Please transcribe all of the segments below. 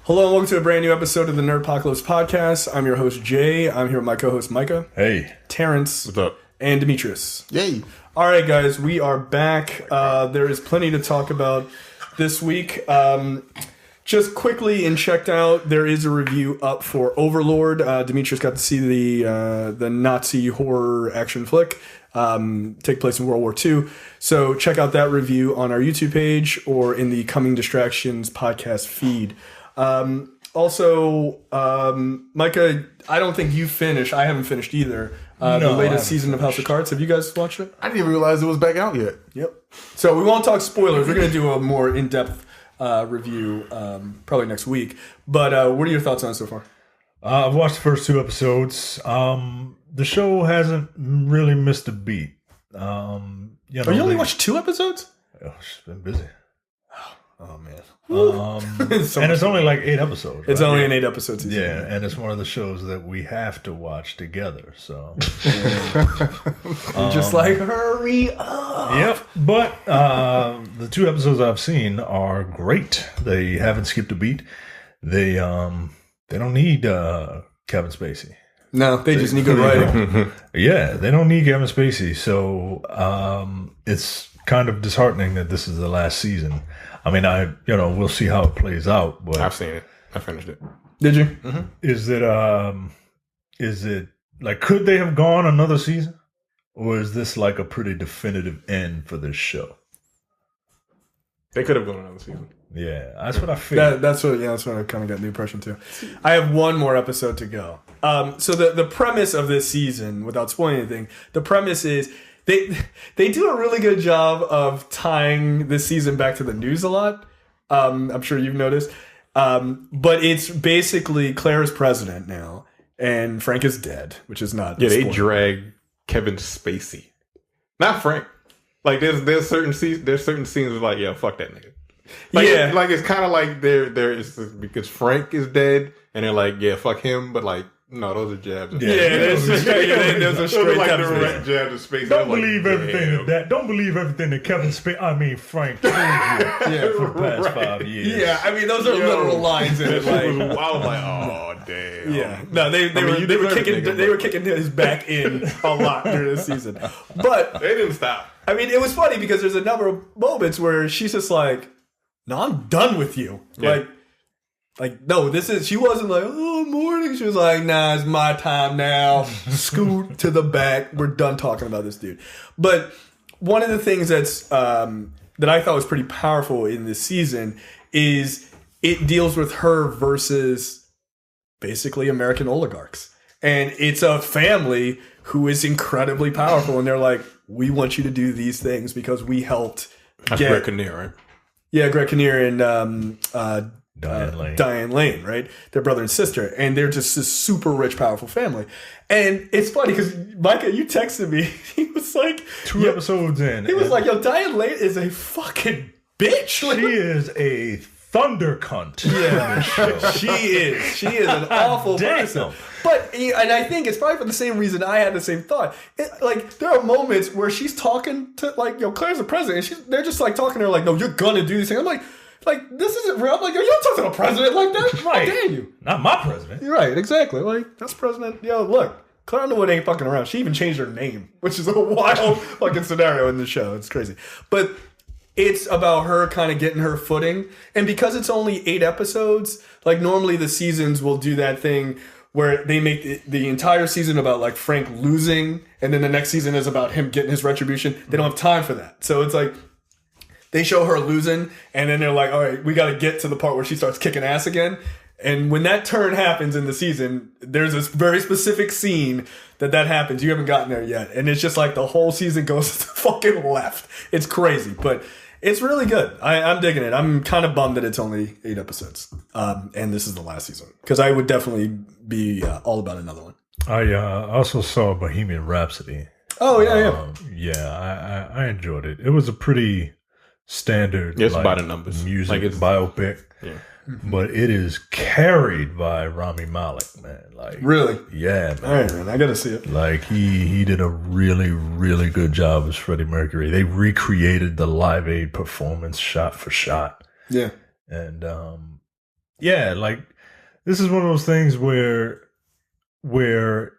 Hello and welcome to a brand new episode of the Nerdpocalypse Podcast. I'm your host, Jay. I'm here with my co-host, Micah. Hey. Terrence. What's up? And Demetrius. Yay. All right, guys. We are back. There is plenty to talk about this week. Just quickly and checked out, there is a review up for Overlord. Demetrius got to see the Nazi horror action flick take place in World War II. So check out that review on our YouTube page or in the Coming Distractions podcast feed. Also, Micah, I don't think you finished. I haven't finished either. The latest season of House of Cards. Have you guys watched it? I didn't even realize it was back out yet. Yep. So we won't talk spoilers. We're going to do a more in-depth review probably next week. But what are your thoughts on it so far? I've watched the first 2 episodes. The show hasn't really missed a beat. You only watched 2 episodes? Oh, it's been busy. Oh man. And it's only like 8 episodes. It's right? only an 8-episode season. Yeah, and it's one of the shows that we have to watch together. So just like, hurry up. Yep. But the 2 episodes I've seen are great. They haven't skipped a beat. They don't need Kevin Spacey. No, they just need good writing. Yeah, they don't need Kevin Spacey. So it's kind of disheartening that this is the last season. I mean, we'll see how it plays out. But I've seen it. I finished it. Did you? Mm-hmm. Is it like, could they have gone another season? Or is this like a pretty definitive end for this show? They could have gone another season. Yeah, that's what I feel. That's what I kind of got the impression too. I have one more episode to go. So the premise of this season, without spoiling anything, the premise is they do a really good job of tying this season back to the news a lot. I'm sure you've noticed. But it's basically Claire is president now, and Frank is dead, which is not. Yeah, they drag Kevin Spacey, not Frank. Like there's certain scenes where like, yeah, fuck that nigga. Like, yeah, like it's kind of like there is because Frank is dead, and they're like, yeah, fuck him, but like. No, those are jabs. Those are straight like Kevin direct jabs of space. Don't believe everything Don't believe everything that Kevin Frank told you for the past 5 years. Yeah, I mean those are literal lines in it. Like, I was like, oh damn. Yeah, no, they were kicking his back in a lot during the season, but they didn't stop. I mean, it was funny because there's a number of moments where she's just like, "No, I'm done with you." Yeah. Like, no, she wasn't like, oh, morning. She was like, nah, it's my time now. Scoot to the back. We're done talking about this dude. But one of the things that I thought was pretty powerful in this season is it deals with her versus basically American oligarchs. And it's a family who is incredibly powerful. And they're like, we want you to do these things because we helped That's Greg Kinnear, right? Yeah, Greg Kinnear and Diane Lane, right? They're brother and sister, and they're just this super rich, powerful family. And it's funny because Micah, you texted me. He was like, 2 episodes in. He was like, "Yo, Diane Lane is a fucking bitch. She is a thunder cunt." Yeah, she is. She is an awful person. And I think it's probably for the same reason I had the same thought. There are moments where she's talking to Claire's the president, and they're just like talking to her like, "No, you're gonna do this thing." I'm like, this isn't real. I'm like, yo, you don't talk to the president like that. Right. How dare you? Not my president. You're right, exactly. Like, that's president. Yo, look, Claire Underwood ain't fucking around. She even changed her name, which is a wild fucking scenario in the show. It's crazy. But it's about her kind of getting her footing. And because it's only 8 episodes, like normally the seasons will do that thing where they make the entire season about like Frank losing, and then the next season is about him getting his retribution. They don't have time for that. So it's like, they show her losing, and then they're like, all right, we got to get to the part where she starts kicking ass again. And when that turn happens in the season, there's this very specific scene that happens. You haven't gotten there yet. And it's just like the whole season goes to the fucking left. It's crazy, but it's really good. I'm digging it. I'm kind of bummed that it's only 8 episodes. And this is the last season. Because I would definitely be all about another one. I also saw Bohemian Rhapsody. Oh, yeah. I enjoyed it. It was a pretty standard it's by the numbers music like it's biopic, but it is carried by Rami Malek, man. Like, really, yeah, man. All right, man, I gotta see it. Like he did a really, really good job as Freddie Mercury. They recreated the Live Aid performance shot for shot. Yeah, and Yeah, like this is one of those things where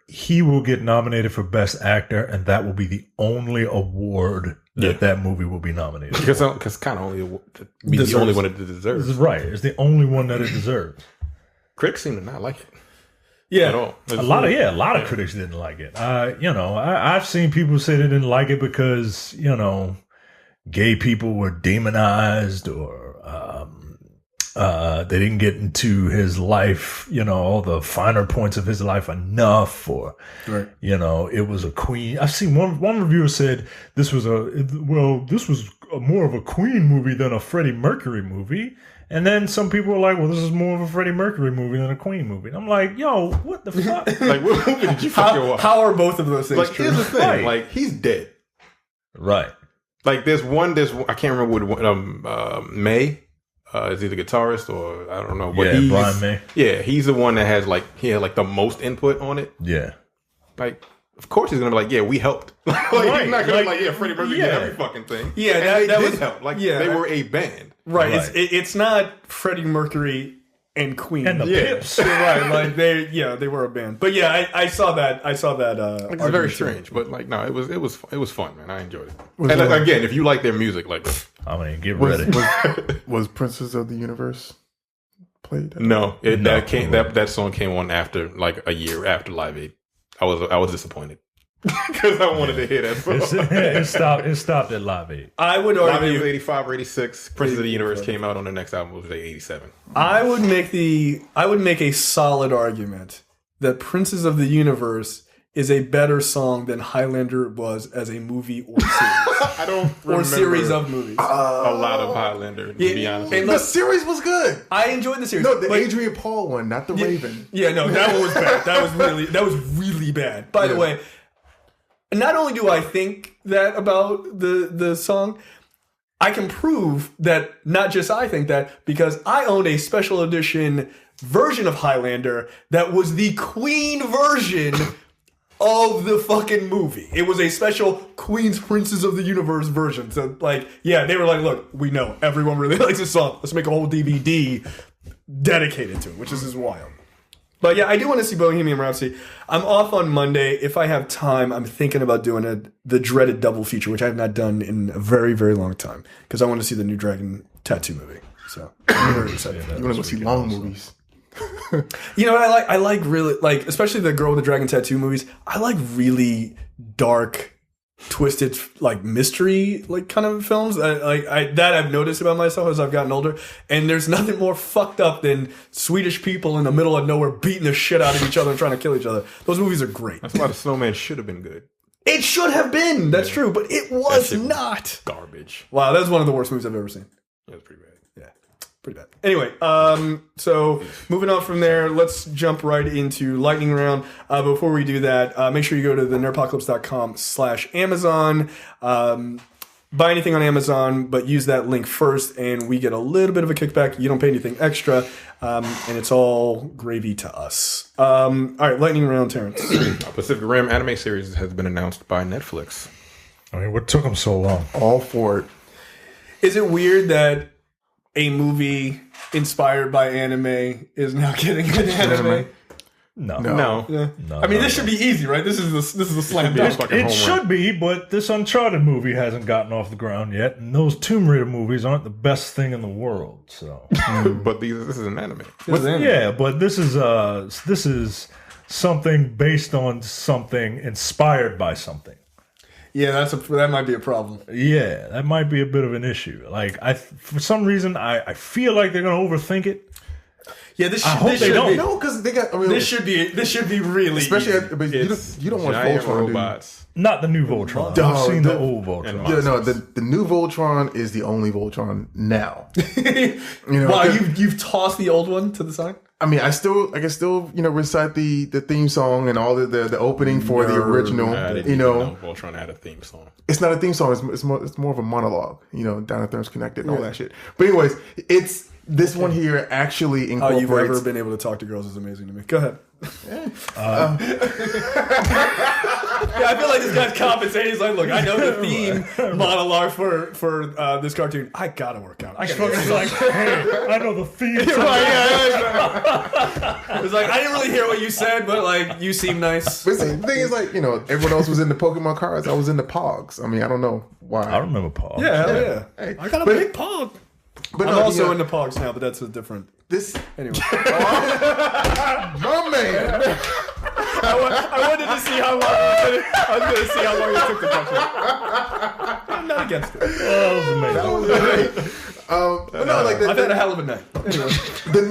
he will get nominated for Best Actor, and that will be the only award that movie will be nominated for. Because kind of only be the only one that it deserves. Right, it's the only one that it deserves. Critics seem to not like it. Yeah, at all. A lot of critics didn't like it. I've seen people say they didn't like it because gay people were demonized, or they didn't get into his life, all the finer points of his life enough, or right. It was a Queen. I've seen one reviewer said this was more of a Queen movie than a Freddie Mercury movie. And then some people were like, well, this is more of a Freddie Mercury movie than a Queen movie. And I'm like, yo, what the fuck? Like, what movie did you fucking watch? How are both of those things true? Here's the thing. Right. Like, he's dead. Right. Like, there's one, I can't remember what, May is he the guitarist or I don't know. But yeah, Brian May. Yeah, he's the one that has, he had the most input on it. Yeah. Like, of course he's going to be like, yeah, we helped. Right. He's not going to be like, yeah, Freddie Mercury did every fucking thing. Yeah, that was help. Like, they were a band. Right. It's not Freddie Mercury and Queen and the Pips. Right. Like they were a band. But yeah, I saw that. It's very strange, but no, it was fun, man. I enjoyed it. And again, if you like their music, get ready. Was Princess of the Universe played? No, that song came on after a year after Live Aid. I was disappointed. Because I wanted to hear that song. It stopped at Live Aid. I would argue... Live Aid was 85 or 86. Princess of the Universe came out on the next album, which was 87. I would make a solid argument that Princess of the Universe is a better song than Highlander was as a movie or series. I don't remember or series of movies. A lot of Highlander, to be honest. And the series was good. I enjoyed the series. No, the Adrian Paul one, not the Raven. Yeah, no, that one was bad. That was really bad. By the way, not only do I think that about the song, I can prove that not just I think that, because I owned a special edition version of Highlander that was the Queen version of the fucking movie. It was a special Queen's Princes of the Universe version. So, they were like, look, we know everyone really likes this song. Let's make a whole DVD dedicated to it, which is just wild. But yeah, I do want to see Bohemian Rhapsody. I'm off on Monday. If I have time, I'm thinking about doing the dreaded double feature, which I have not done in a very, very long time, because I want to see the new Dragon Tattoo movie. So I'm very excited. You want to go see long movies? I like really, especially the Girl with the Dragon Tattoo movies. I like really dark, twisted, mystery kind of films. I've noticed about myself as I've gotten older. And there's nothing more fucked up than Swedish people in the middle of nowhere beating the shit out of each other and trying to kill each other. Those movies are great. That's why The Snowman should have been good. It should have been. That's true, but it was not. Garbage. Wow, that's one of the worst movies I've ever seen. Yeah, it's pretty bad. Pretty bad. Anyway, so moving on from there, let's jump right into lightning round. Before we do that, make sure you go to the nerdpocalypse.com/Amazon. Buy anything on Amazon, but use that link first, and we get a little bit of a kickback. You don't pay anything extra, and it's all gravy to us. All right, lightning round, Terrence. Pacific Rim anime series has been announced by Netflix. I mean, what took them so long? All for it. Is it weird that a movie inspired by anime is now getting an anime? No. Yeah. I mean, this should be easy, right? This is a slam dunk. It should be, but this Uncharted movie hasn't gotten off the ground yet, and those Tomb Raider movies aren't the best thing in the world. So, but this is an anime. Yeah, but this is something based on something inspired by something. Yeah, that might be a problem. Yeah, that might be a bit of an issue. For some reason, I feel like they're going to overthink it. Yeah, I hope they don't. No, because they got. This should be really especially. Easy. You don't want Voltron robots. Not the new Voltron. I've seen the old Voltron. Yeah, no, the new Voltron is the only Voltron now. Wow, you've tossed the old one to the side? I mean, I can still recite the theme song and all the opening for the original. I didn't know Voltron had a theme song. It's not a theme song. It's more of a monologue. Dinosaurs Connected and all that shit. But anyways, this one here actually incorporates. You've ever been able to talk to girls is amazing to me. Go ahead. I feel like this guy's compensating. He's like, look, I know the theme monologue for this cartoon. I gotta work out. He's like, hey, I know the theme. It's like, I didn't really hear what you said, but like, you seem nice. But see, the thing is, like, everyone else was into Pokemon cards. I was into Pogs. I mean, I don't know why. I remember Paul. Yeah, hell yeah. Hey, I got a big Pog. But I'm also into Pogs now, but that's a different. Anyway. My man. I wanted to see how long I was going to see how long it took to touch it. I'm not against it. Oh, that was amazing. That was great. But no, like I've had a hell of a night. Anyway. The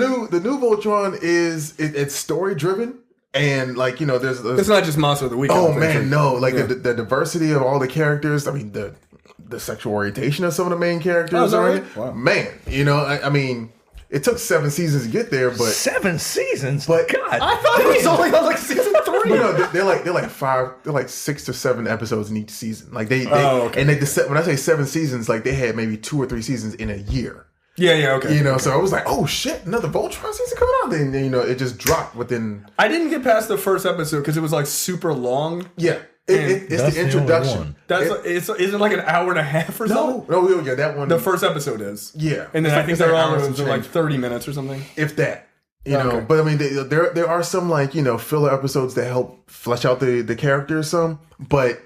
new Voltron it's story driven. And like there's it's not just Monster of the Week. Oh man, no! Like the diversity of all the characters. I mean the sexual orientation of some of the main characters. Right? Wow. Man, I mean, it took 7 seasons to get there, but 7 seasons. But God, I thought it was only on like season 3. But no, they're like 6 to 7 episodes in each season. Like they okay. And when I say 7 seasons, like they had maybe 2 or 3 seasons in a year. Yeah, okay. So I was like, oh shit, another Voltron season coming out. Then it just dropped within. I didn't get past the first episode because it was like super long. Yeah, it's the introduction. Is it like an hour and a half or something? No, yeah, that one. The first episode is. Yeah, and then I think they're all like 30 minutes or something. If that. But I mean, there are some like filler episodes that help flesh out the characters some, but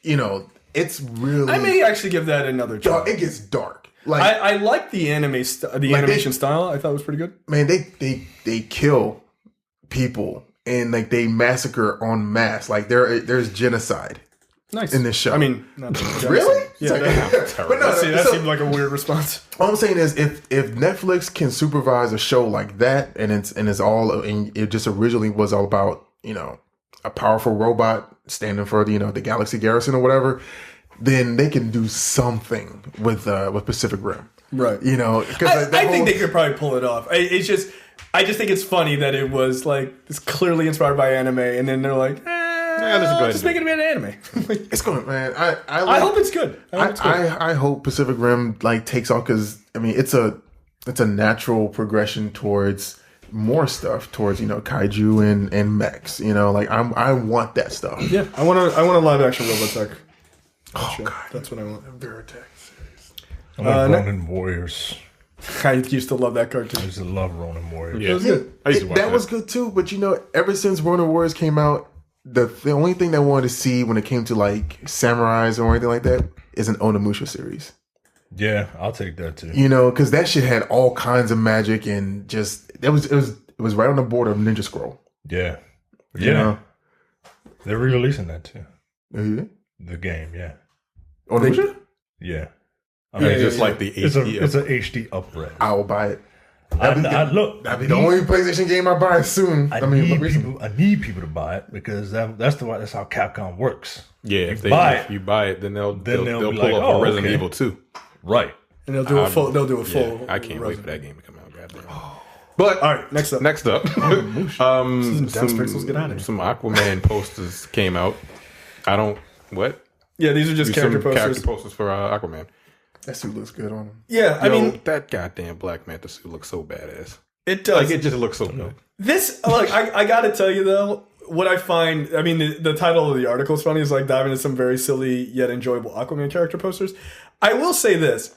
it's really. I may actually give that another try. It gets dark. Like I like the animation style. I thought it was pretty good. Man, they kill people and like they massacre en masse. Like there's genocide. Nice in this show. I mean, not really? Yeah, but no, that seemed like a weird response. All I'm saying is, if Netflix can supervise a show like that, and it just originally was all about a powerful robot standing for the Galaxy Garrison or whatever, then they can do something with Pacific Rim, right? Because I think they could probably pull it off. I just think it's funny that it was like it's clearly inspired by anime, and then they're like, just make it an anime. It's going, man. I hope it's good. I hope Pacific Rim takes off because I mean it's a natural progression towards more stuff towards kaiju and mechs. I want that stuff. Yeah, I want a live action Robotech. Oh sure. God, that's what I want. Veritech series. I like Ronin Warriors. I used to love that cartoon. I used to love Ronin Warriors. Yeah, it was good. I used to watch that was good too. But ever since Ronin Warriors came out, the only thing I wanted to see when it came to like samurais or anything like that is an Onimusha series. Yeah, I'll take that too. Because that shit had all kinds of magic and just it was right on the border of Ninja Scroll. Yeah, they're re-releasing that too. Mm-hmm. The game, yeah. Onimusha? Yeah. I mean, just like the HD. It's an HD upgrade. I will buy it. That'd be the only PlayStation game I buy soon. I need people to buy it because that's how Capcom works. Yeah, if you buy it, then they'll pull like, up a Resident Evil 2. Right. And they'll do a full. Yeah, I can't wait for that game to come out. Goddamn. But all right, next up, some some Aquaman posters came out. What? Yeah, these are just character posters. Character posters for Aquaman. That suit looks good on him. Yeah, I mean that goddamn Black Manta suit looks so badass. It does. Like it just looks so good. This, I gotta tell you though, what I find, I mean, the title of the article is funny. It's like diving into some very silly yet enjoyable Aquaman character posters. I will say this: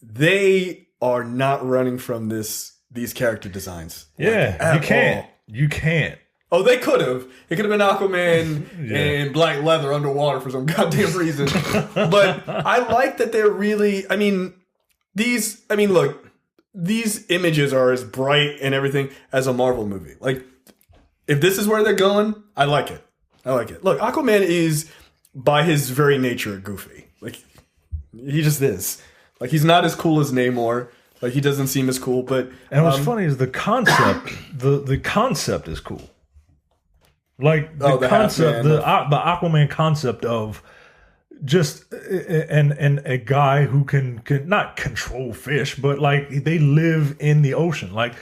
they are not running from these character designs. Yeah, you can't. Oh, they could have. It could have been Aquaman in black leather underwater for some goddamn reason. But I like that they're really. I mean, look, these images are as bright and everything as a Marvel movie. Like, if this is where they're going, I like it. Look, Aquaman is, by his very nature, goofy. Like, he just is. Like, he's not as cool as Namor. Like, he doesn't seem as cool. But what's funny is the concept. the concept is cool. Like the concept, the Aquaman concept of just and a guy who can not control fish, but like they live in the ocean. Like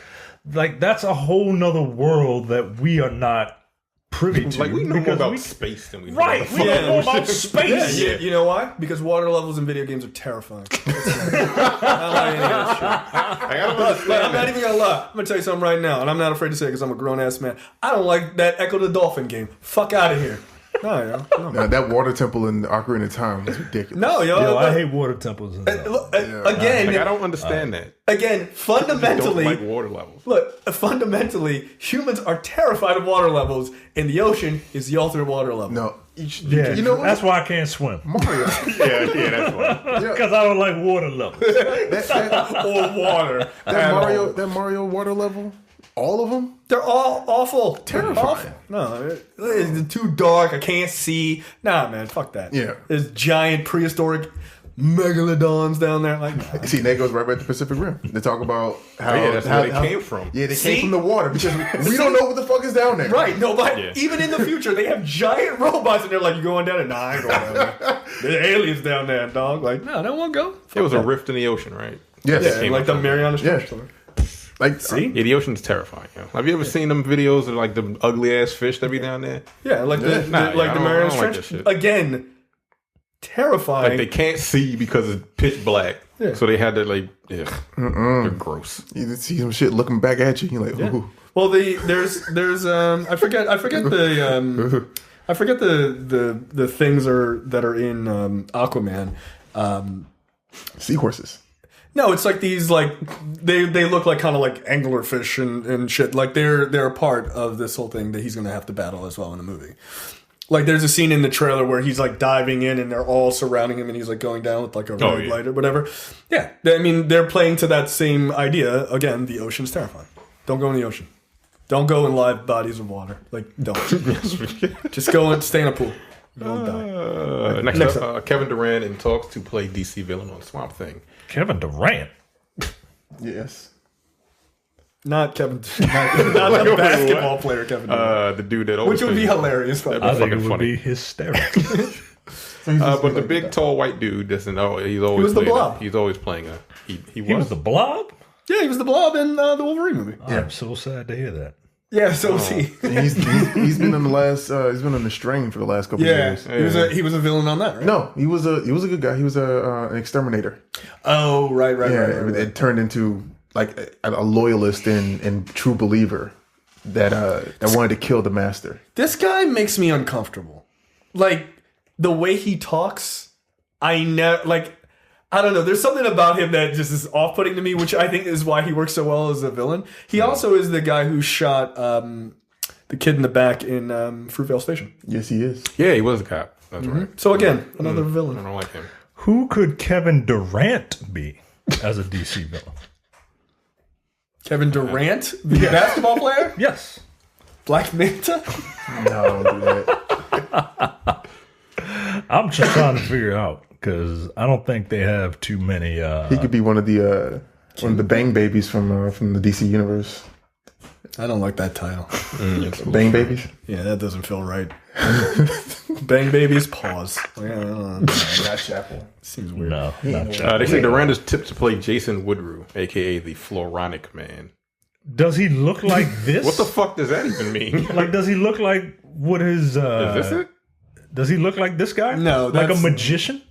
that's a whole nother world that we are not privy to. Like we know more about space than we know about we know more about space. Yeah. You know why? Because water levels in video games are terrifying. I don't like any of that shit. I'm not even gonna lie. I'm gonna tell you something right now, and I'm not afraid to say it because I'm a grown ass man. I don't like that Echo the Dolphin game. Fuck out of here. No, yo. Now, that water temple in Ocarina of Time was ridiculous. No, yo. Yo, I hate water temples. Again, Like, I don't understand that. Again, I fundamentally, don't like water levels. look, fundamentally, humans are terrified of water levels, and the ocean is the ultimate water level. No. Yeah, You know what? that's why I can't swim. Mario. Yeah, that's why. Because I don't like water levels. Or water. That Mario water level, all of them? They're all awful. Terrifying. Awful. No, it's too dark. I can't see. Nah, man, fuck that. Yeah. There's giant prehistoric megalodons down there. Like, nah. See, that goes right back to Pacific Rim. They talk about how that's where they came from. Yeah, they See? came from the water because we don't know what the fuck is down there. Right, no, but Yeah. even in the future, they have giant robots, and they're like, "You going down there?" Nah, I ain't going down there. There's aliens down there, dog. Like, no, I don't want to go. It was a rift in the ocean, right? Yes. Yeah, came like up the from- Mariana Yeah. Trench. Like, See? Yeah, the ocean's terrifying. Yo. Have you ever seen them videos of like the ugly ass fish that be down there? Yeah, like the Nah, like I the don't- Mariana I don't like Trench. that shit. Again, terrifying. Like they can't see because it's pitch black. Yeah. So they had to like, they're gross. you see some shit looking back at you. You're like, ooh. Well, there's I forget the I forget the things that are in Aquaman. Seahorses. No, it's like these like they look like kind of like anglerfish and shit. Like they're a part of this whole thing that he's gonna have to battle as well in the movie. Like there's a scene in the trailer where he's like diving in and they're all surrounding him and he's like going down with like a red light or whatever. Yeah, I mean they're playing to that same idea. Again, the ocean's terrifying. Don't go in the ocean. Don't go in live bodies of water. Like don't. Just go and stay in a pool. You won't die. Next up, Kevin Durant in talks to play DC villain on Swamp Thing. Kevin Durant. Yes. Not Kevin. Not the basketball player Kevin Durant. The dude that always Which would be plays- hilarious. But I think it fucking would funny. be hysterical. But the big tall white dude doesn't know. He's always was the playing Blob. He's always playing a. He He was the Blob? yeah, he was the Blob in the Wolverine movie. I'm so sad to hear that. Yeah, so was he. And he's been in the last he's been on the strain for the last couple Yeah, years. he was a villain on that, right? No, he was a good guy. He was an exterminator. Oh, right. It turned into like a loyalist and true believer that wanted to kill the master. This guy makes me uncomfortable. Like the way he talks, I don't know. There's something about him that just is off-putting to me, which I think is why he works so well as a villain. He also is the guy who shot the kid in the back in Fruitvale Station. Yes, he is. Yeah, he was a cop. That's right. So again, another I villain. don't like him. Who could Kevin Durant be as a DC villain? Kevin Durant, the basketball player, Yes. Black Manta. No, don't do that. I'm just trying to figure out because I don't think they have too many. He could be one of the Bang Babies from the DC universe. I don't like that title. Bang Babies. Yeah, that doesn't feel right. Bang Babies, pause. Like, I don't know. Not Chapel. Seems weird. No, not Chuck. They say Durant is tipped to play Jason Woodrue, aka the Floronic Man. Does he look like this? What the fuck does that even mean? Like, does he look like what his? Is this it? Does he look like this guy? No, like a that's- magician.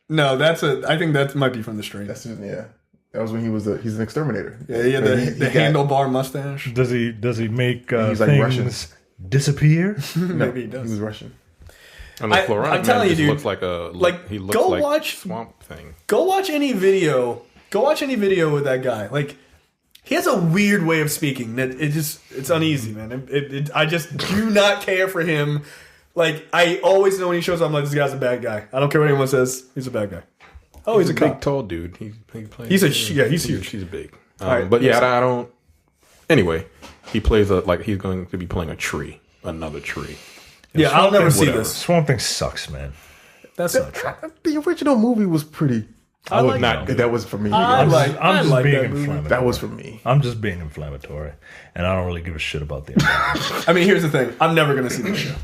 No, I think that might be from the stream. That was when he's an exterminator. Yeah, he had the handlebar mustache. Does he make He's like things Russian. disappear? Maybe he He does. was Russian. And the Floronic I'm telling Man you, just dude, looks like a he looks go like watch- Swamp Thing. Go watch any video. Go watch any video with that guy. Like, he has a weird way of speaking that it's uneasy, man. I just do not care for him. Like, I always know when he shows up, I'm like, this guy's a bad guy. I don't care what anyone says. He's a bad guy. Oh, he's a big, cop. tall dude. He plays. He's huge. He's big. right, But yeah, yes. I don't. Anyway, he plays he's going to be playing a tree, another tree. Yeah, I'll never see whatever. this. Swamp Thing sucks, man. That's not true. The original movie was pretty. I would not. That was for me. I'm I just like being that movie. inflammatory. That was for me. I'm just being inflammatory, and I don't really give a shit about the environment. I mean, here's the thing. I'm never going to see this show.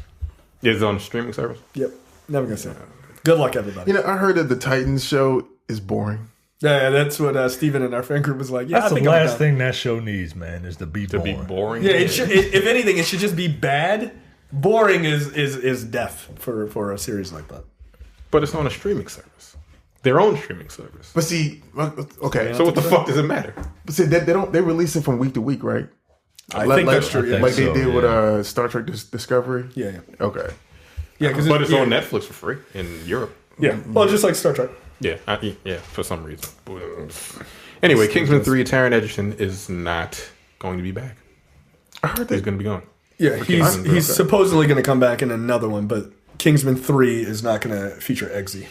Is it on a streaming service? Yep. Never going to see it. Good luck, everybody. You know, I heard that the Titans show is boring. Yeah, that's what Steven in our fan group was like. Yeah, That's I the think I'm last down. thing that show needs, man, is to be To be boring. boring? Yeah, if anything, it should just be bad. Boring is death for a series like that. But it's on a streaming service. Their own streaming service. But see, okay. So what the fuck does it matter? But see, they release it from week to week, right? I think that's true. I think Yeah. Like they so, did yeah. with Star Trek Discovery. Yeah. Okay. Yeah, because but it's on Netflix for free in Europe. Yeah, well, just like Star Trek. Yeah, for some reason. Anyway, Kingsman 3, Taron Egerton is not going to be back. I heard He's going to be gone. Yeah, he's supposedly going to come back in another one, but Kingsman 3 is not going to feature Eggsy.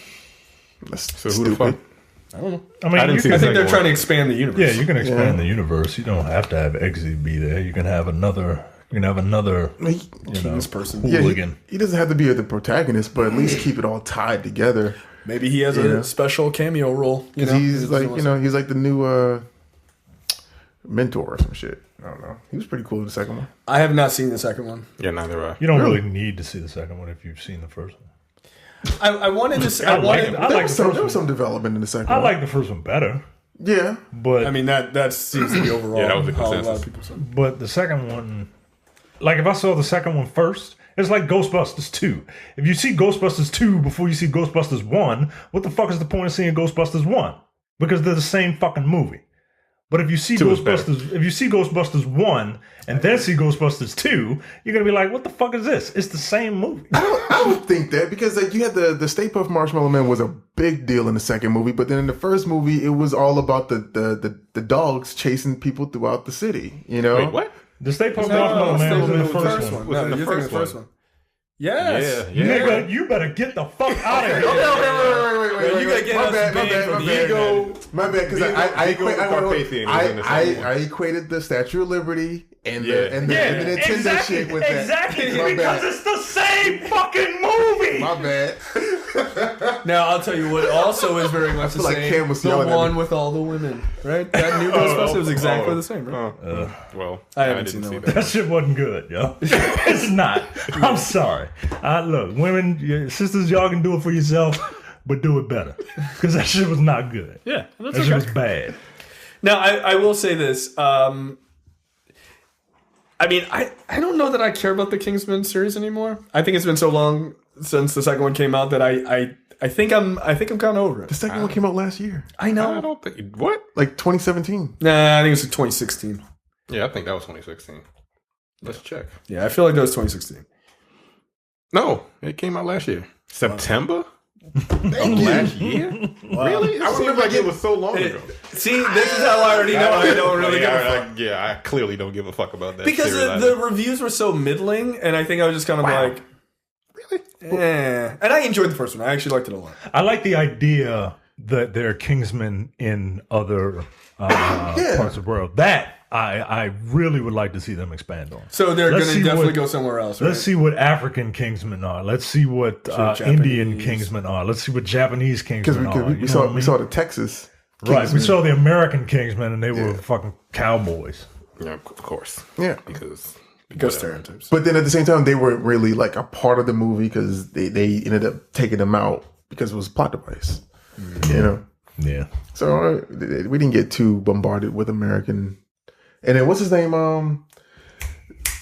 So who the fuck? I don't know. I mean, I think they're trying to expand the universe. Yeah, you can expand the universe. You don't have to have Eggsy be there. You can have another. King's person. Hooligan. He doesn't have to be the protagonist, but at least keep it all tied together. Maybe he has a special cameo role. He's like he's like the new mentor or some shit. I don't know. He was pretty cool in the second one. I have not seen the second one. Yeah, neither have I. You don't really need to see the second one if you've seen the first one. I wanted to say, there was some development in the second one. I like the first one better. Yeah. But I mean, that seems to be overall that was the how a lot consensus. of people said. But the second one, like if I saw the second one first, it's like Ghostbusters 2. If you see Ghostbusters 2 before you see Ghostbusters 1, what the fuck is the point of seeing Ghostbusters 1? Because they're the same fucking movie. But if you see Ghostbusters 1 and then see Ghostbusters 2, you're gonna be like, what the fuck is this? It's the same movie. I don't think that, because like you had the Stay Puft Marshmallow Man was a big deal in the second movie, but then in the first movie it was all about the dogs chasing people throughout the city. Wait, what? The Stay Puft Marshmallow Man was in the first one. No, you're thinking the first one. Yes. Yeah. Nigga, you better get the fuck out of here. Wait, you gotta get us banned from the internet. My bad, because I equated the Statue of Liberty and the Nintendo shit with that. Exactly, because it's the same fucking movie. My bad. Now I'll tell you what also is very much the like same. Cam was The yelling at one me. with all the women, right? That new Ghostbusters was exactly the same, right? Well, I haven't didn't seen see that That shit wasn't good, yo. It's not. I'm sorry. Look, women, your sisters, y'all can do it for yourself, but do it better. Because that shit was not good. Yeah, that's That shit was bad. Now, I will say this. I mean, I don't know that I care about the Kingsman series anymore. I think it's been so long since the second one came out that I think I'm kind of over The it. second one came out last year. I know. I don't think what? Like 2017. Nah, I think it was 2016. Yeah, I think that was 2016. Let's check. Yeah, I feel like that was 2016. No, it came out last year. September? Last year? Really? I remember like it was so long ago. See, this is how I already know I don't really give a fuck. I clearly don't give a fuck about that. Because the reviews were so middling, and I think I was just kind of like, really? eh. And I enjoyed the first one. I actually liked it a lot. I like the idea that there are Kingsmen in other parts of the world. That I really would like to see them expand on. So they're going to definitely go somewhere else, right? Let's see what African Kingsmen are. Let's see what Indian Kingsmen are. Let's see what Japanese Kingsmen are. Because we saw the Texas Right, Kingsmen. we saw the American Kingsmen, and they were fucking cowboys. Yeah, of course. Yeah. Because stereotypes. But then at the same time, they weren't really like a part of the movie because they ended up taking them out because it was a plot device. You know? Yeah. So we didn't get too bombarded with American. And then what's his name?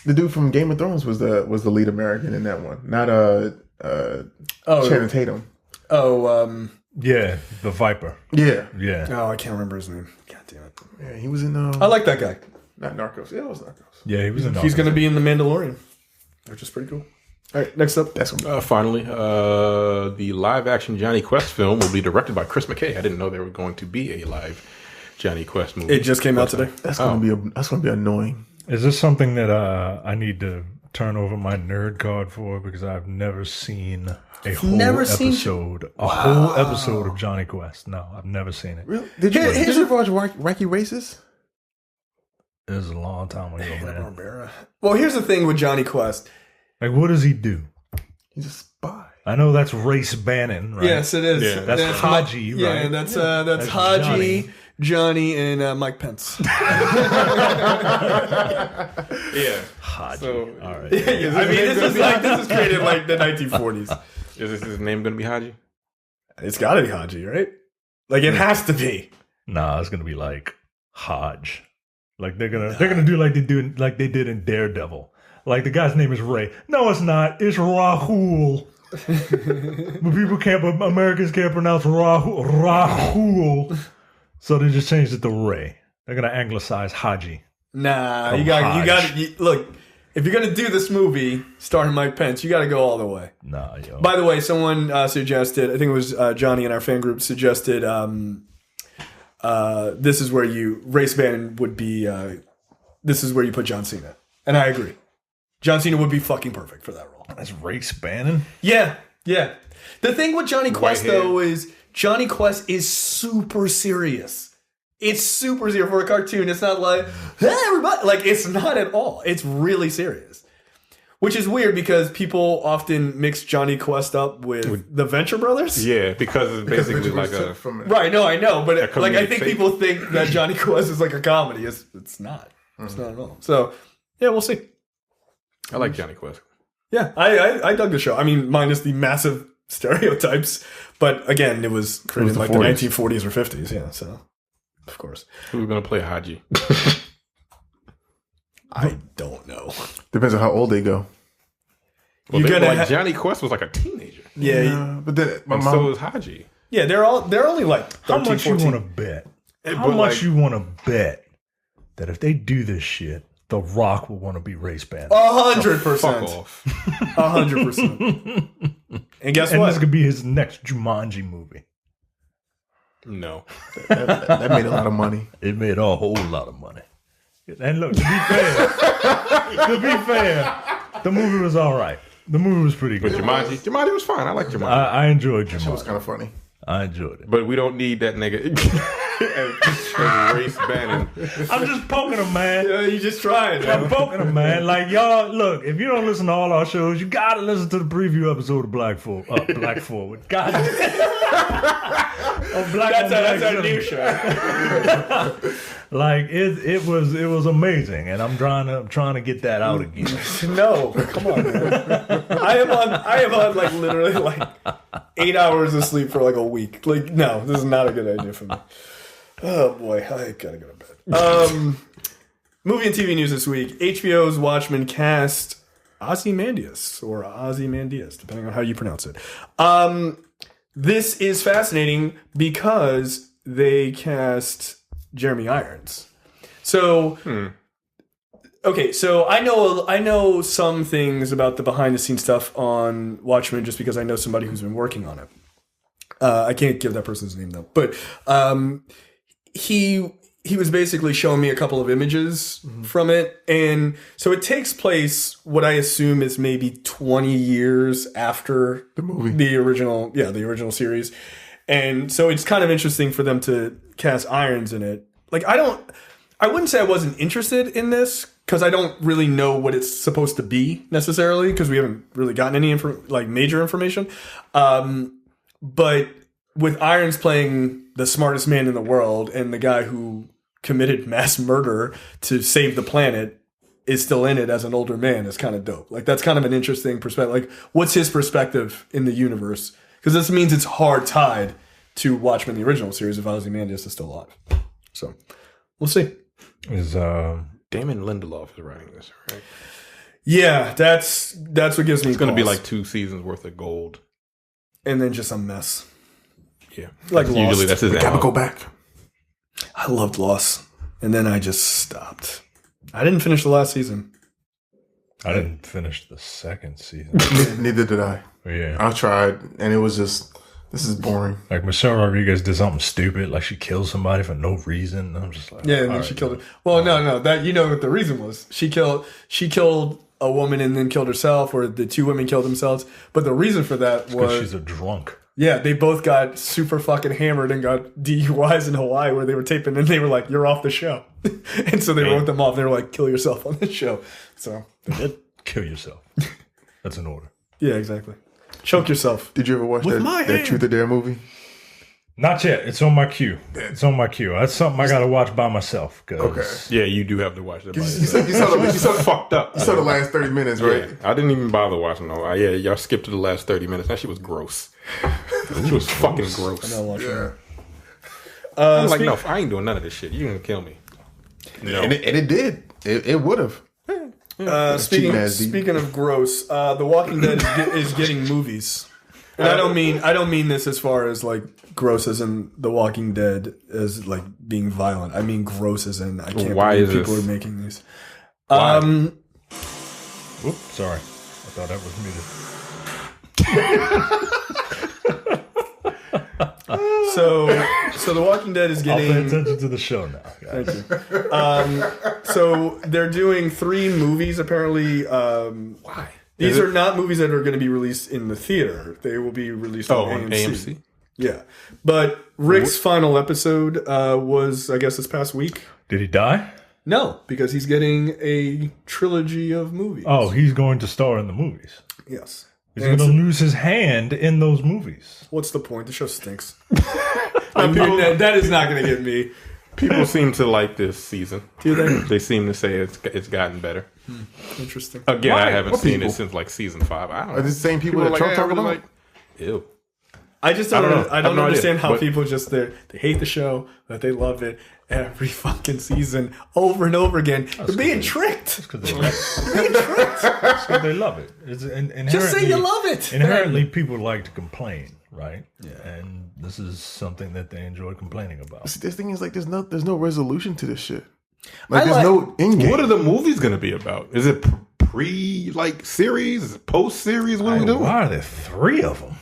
The dude from Game of Thrones was the lead American in that one, not Channing Tatum. Yeah, the Viper. Yeah. Yeah. Oh, I can't remember his name. God damn it. Yeah, he was in. I like that guy. Not Narcos. Yeah, it was Narcos. Yeah, he was in He's going to be in The Mandalorian, which is pretty cool. All right, next up. That's what finally, the live-action Jonny Quest film will be directed by Chris McKay. I didn't know there was going to be a live Jonny Quest movie. It just came out today. that's gonna be annoying. Is this something that I need to turn over my nerd card for? Because I've never seen a whole episode of Jonny Quest. No, I've never seen it. Really? Did you ever watch Wacky Races? It was a long time ago, man. Well, here's the thing with Jonny Quest. Like, what does he do? He's a spy. I know that's Race Bannon, right? Yes, it is. Yeah. That's Haji, right? Yeah, that's Haji, Johnny, and Mike Pence. Yeah. Haji. So, all right. I mean, this is created like the 1940s. Is his name going to be Haji? It's got to be Haji, right? Like it has to be. Nah, it's gonna be like Hodge. Like they're gonna do like they did in Daredevil. Like the guy's name is Ray. No, it's not. It's Rahul. But Americans can't pronounce Rahul. So they just changed it to Ray. They're gonna anglicize Haji. Nah, you got look. if you're gonna do this movie starring Mike Pence, you got to go all the way. Nah, yo. By the way, someone suggested, I think it was Johnny in our fan group suggested, this is where race ban would be. This is where you put John Cena, and I agree. John Cena would be fucking perfect for that role. That's race banning. Yeah. The thing with Jonny Quest though is Jonny Quest is super serious. It's super serious for a cartoon. It's not like, hey, everybody. Like, it's not at all. It's really serious. Which is weird because people often mix Jonny Quest up with the Venture Brothers. Yeah, because it's basically like a... Right, no, I know. But like, I think people think that Jonny Quest is like a comedy. It's not. It's not at all. So, yeah, we'll see. I like Jonny Quest. Yeah, I dug the show. I mean, minus the massive stereotypes. But again, it was created in like the 1940s or 50s. Yeah, so, of course. Who's going to play Haji? I don't know. Depends on how old they go. Well, Jonny Quest was like a teenager. Yeah, but then so was Haji. Yeah, they're only like 13, How much 14. you want to bet? How much you want to bet that if they do this shit, The Rock will want to be race banned? 100%. Fuck off. 100%. And guess and what? this could be his next Jumanji movie. No. that made a lot of money. It made a whole lot of money. And look, to be fair, the movie was all right. The movie was pretty good. But Jumanji was fine. I like Jumanji. I enjoyed Jumanji. It was kind of funny. I enjoyed it. But we don't need that nigga as race banning. I'm just poking him, man. Yeah, you just trying. I'm poking him, man. Like, y'all, look, if you don't listen to all our shows, you gotta listen to the preview episode of Black Forward. God. That's our new show. Like it was amazing, and I'm trying to get that out again. No, come on, man. I am on like literally like 8 hours of sleep for like a week. Like, no, this is not a good idea for me. Oh boy, I gotta go to bed. Movie and TV news this week: HBO's Watchmen cast Ozymandias, depending on how you pronounce it. This is fascinating because they cast Jeremy Irons. So, okay, so I know some things about the behind the scenes stuff on Watchmen just because I know somebody who's been working on it. I can't give that person's name though, but he was basically showing me a couple of images from it, and so it takes place what I assume is maybe 20 years after the movie, the original series, and so it's kind of interesting for them to cast Irons in it. Like, I wouldn't say I wasn't interested in this because I don't really know what it's supposed to be necessarily because we haven't really gotten any major information, but with Irons playing the smartest man in the world and the guy who committed mass murder to save the planet is still in it as an older man is kind of dope. Like, that's kind of an interesting perspective. Like, what's his perspective in the universe? Because this means it's hard tied to Watchmen, the original series, if Ozymandias is still alive. So, we'll see. Is Damon Lindelof is writing this, right? Yeah, that's what gives me. It's going to be like 2 seasons worth of gold, and then just a mess. Yeah, like Lost. Usually that's his. We gotta go back. I loved Lost, and then I just stopped. I didn't finish the last season. I didn't finish the second season. Neither did I. Yeah, I tried, and it was just, this is boring. Like, Michelle Rodriguez did something stupid, like she killed somebody for no reason. And I'm just like, yeah, and then she killed her. Well, no, that you know what the reason was. She killed a woman and then killed herself, or the 2 women killed themselves. But the reason for that was she's a drunk. Yeah, they both got super fucking hammered and got DUIs in Hawaii where they were taping, and they were like, "You're off the show," and so they wrote them off. They were like, "Kill yourself on the show." So they did. Kill yourself. That's an order. Yeah, exactly. Choke yourself. Did you ever watch that Truth or Dare movie? Not yet. It's on my queue. It's on my queue. That's something I got to watch by myself. Okay. Yeah, you do have to watch that. You saw fucked up. You saw the last 30 minutes, right? Yeah, I didn't even bother watching. No, yeah, y'all skipped to the last 30 minutes. That shit was gross. She was fucking gross. I'm not watching that. I'm like, no, I ain't doing none of this shit. You're gonna kill me. No. And it did. It would have. Speaking of gross, The Walking Dead is getting movies. And I don't mean this as far as like gross as in The Walking Dead as like being violent. I mean gross as in I can't believe people are making these. Oops, sorry. I thought that was muted. So The Walking Dead is I'll pay getting. attention to the show now. Guys. Thank you. So they're doing 3 movies apparently. Why? These are not movies that are going to be released in the theater. They will be released on AMC. Yeah, but Rick's final episode was, I guess, this past week. Did he die? No, because he's getting a trilogy of movies. Oh, he's going to star in the movies. Yes. He's going to lose his hand in those movies. What's the point? The show stinks. That is not going to get me. People seem to like this season. Do they? They seem to say it's gotten better. Interesting. Again, I haven't What seen people? it since like season 5. I don't know. Are these the same people that Trump talking about? like, ew. I just I don't. don't know. I don't no understand idea, how but- people just they hate the show, that they love it every fucking season over and over again. You're being tricked. Because they love it. Being tricked. It's 'cause they love it. It's Just say you love it. Inherently, people like to complain, right? Yeah. And this is something that they enjoy complaining about. See, this thing is like there's no resolution to this shit. Like I there's like- no end game. What are the movies going to be about? Is it series? Is it post series? What are we doing? Why are there 3 of them?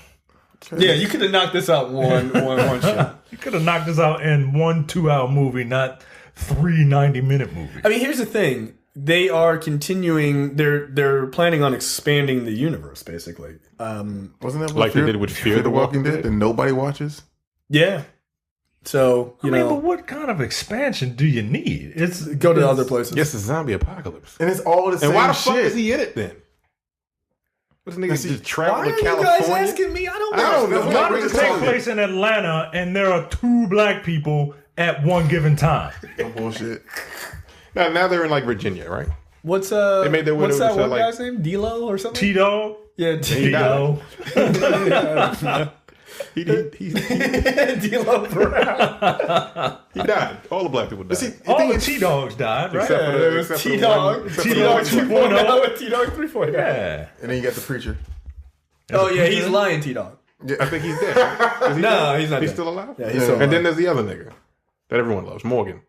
Yeah, you could have knocked this out one shot. You could have knocked this out in 1 2-hour movie, not 3 90-minute movies. I mean, here's the thing: they are continuing. They're planning on expanding the universe, basically. Wasn't that what Like they did with Fear the Walking Dead? and nobody watches? Yeah. So I mean, but what kind of expansion do you need? go to other places. Yes, the zombie apocalypse. And it's all the same And why the shit. fuck is he in it then? This nigga just traveled Why are to you California. guys asking me? I don't I don't know. know. Why Why does it does it take take place in Atlanta and there are 2 black people at one given time? No bullshit. Now they're in like Virginia, right? What's They made their way what's over that to, one like- guy's name? D-Lo or something? T-Dog? Yeah, T-Dog. He D-Lo Brown. he died. All the black people died. See, All the T-Dogs died, right? Except for the- There was except for the T-Dog. one- except for the T-Dog one- 2.0 and T-Dog 3.0. Yeah. and then you got the preacher. Oh, yeah, he's lying T-Dog. I think he's dead. Is he No, dead? he's not He's dead. still alive? Yeah, he's still And alive. then there's the other nigga that everyone loves, Morgan.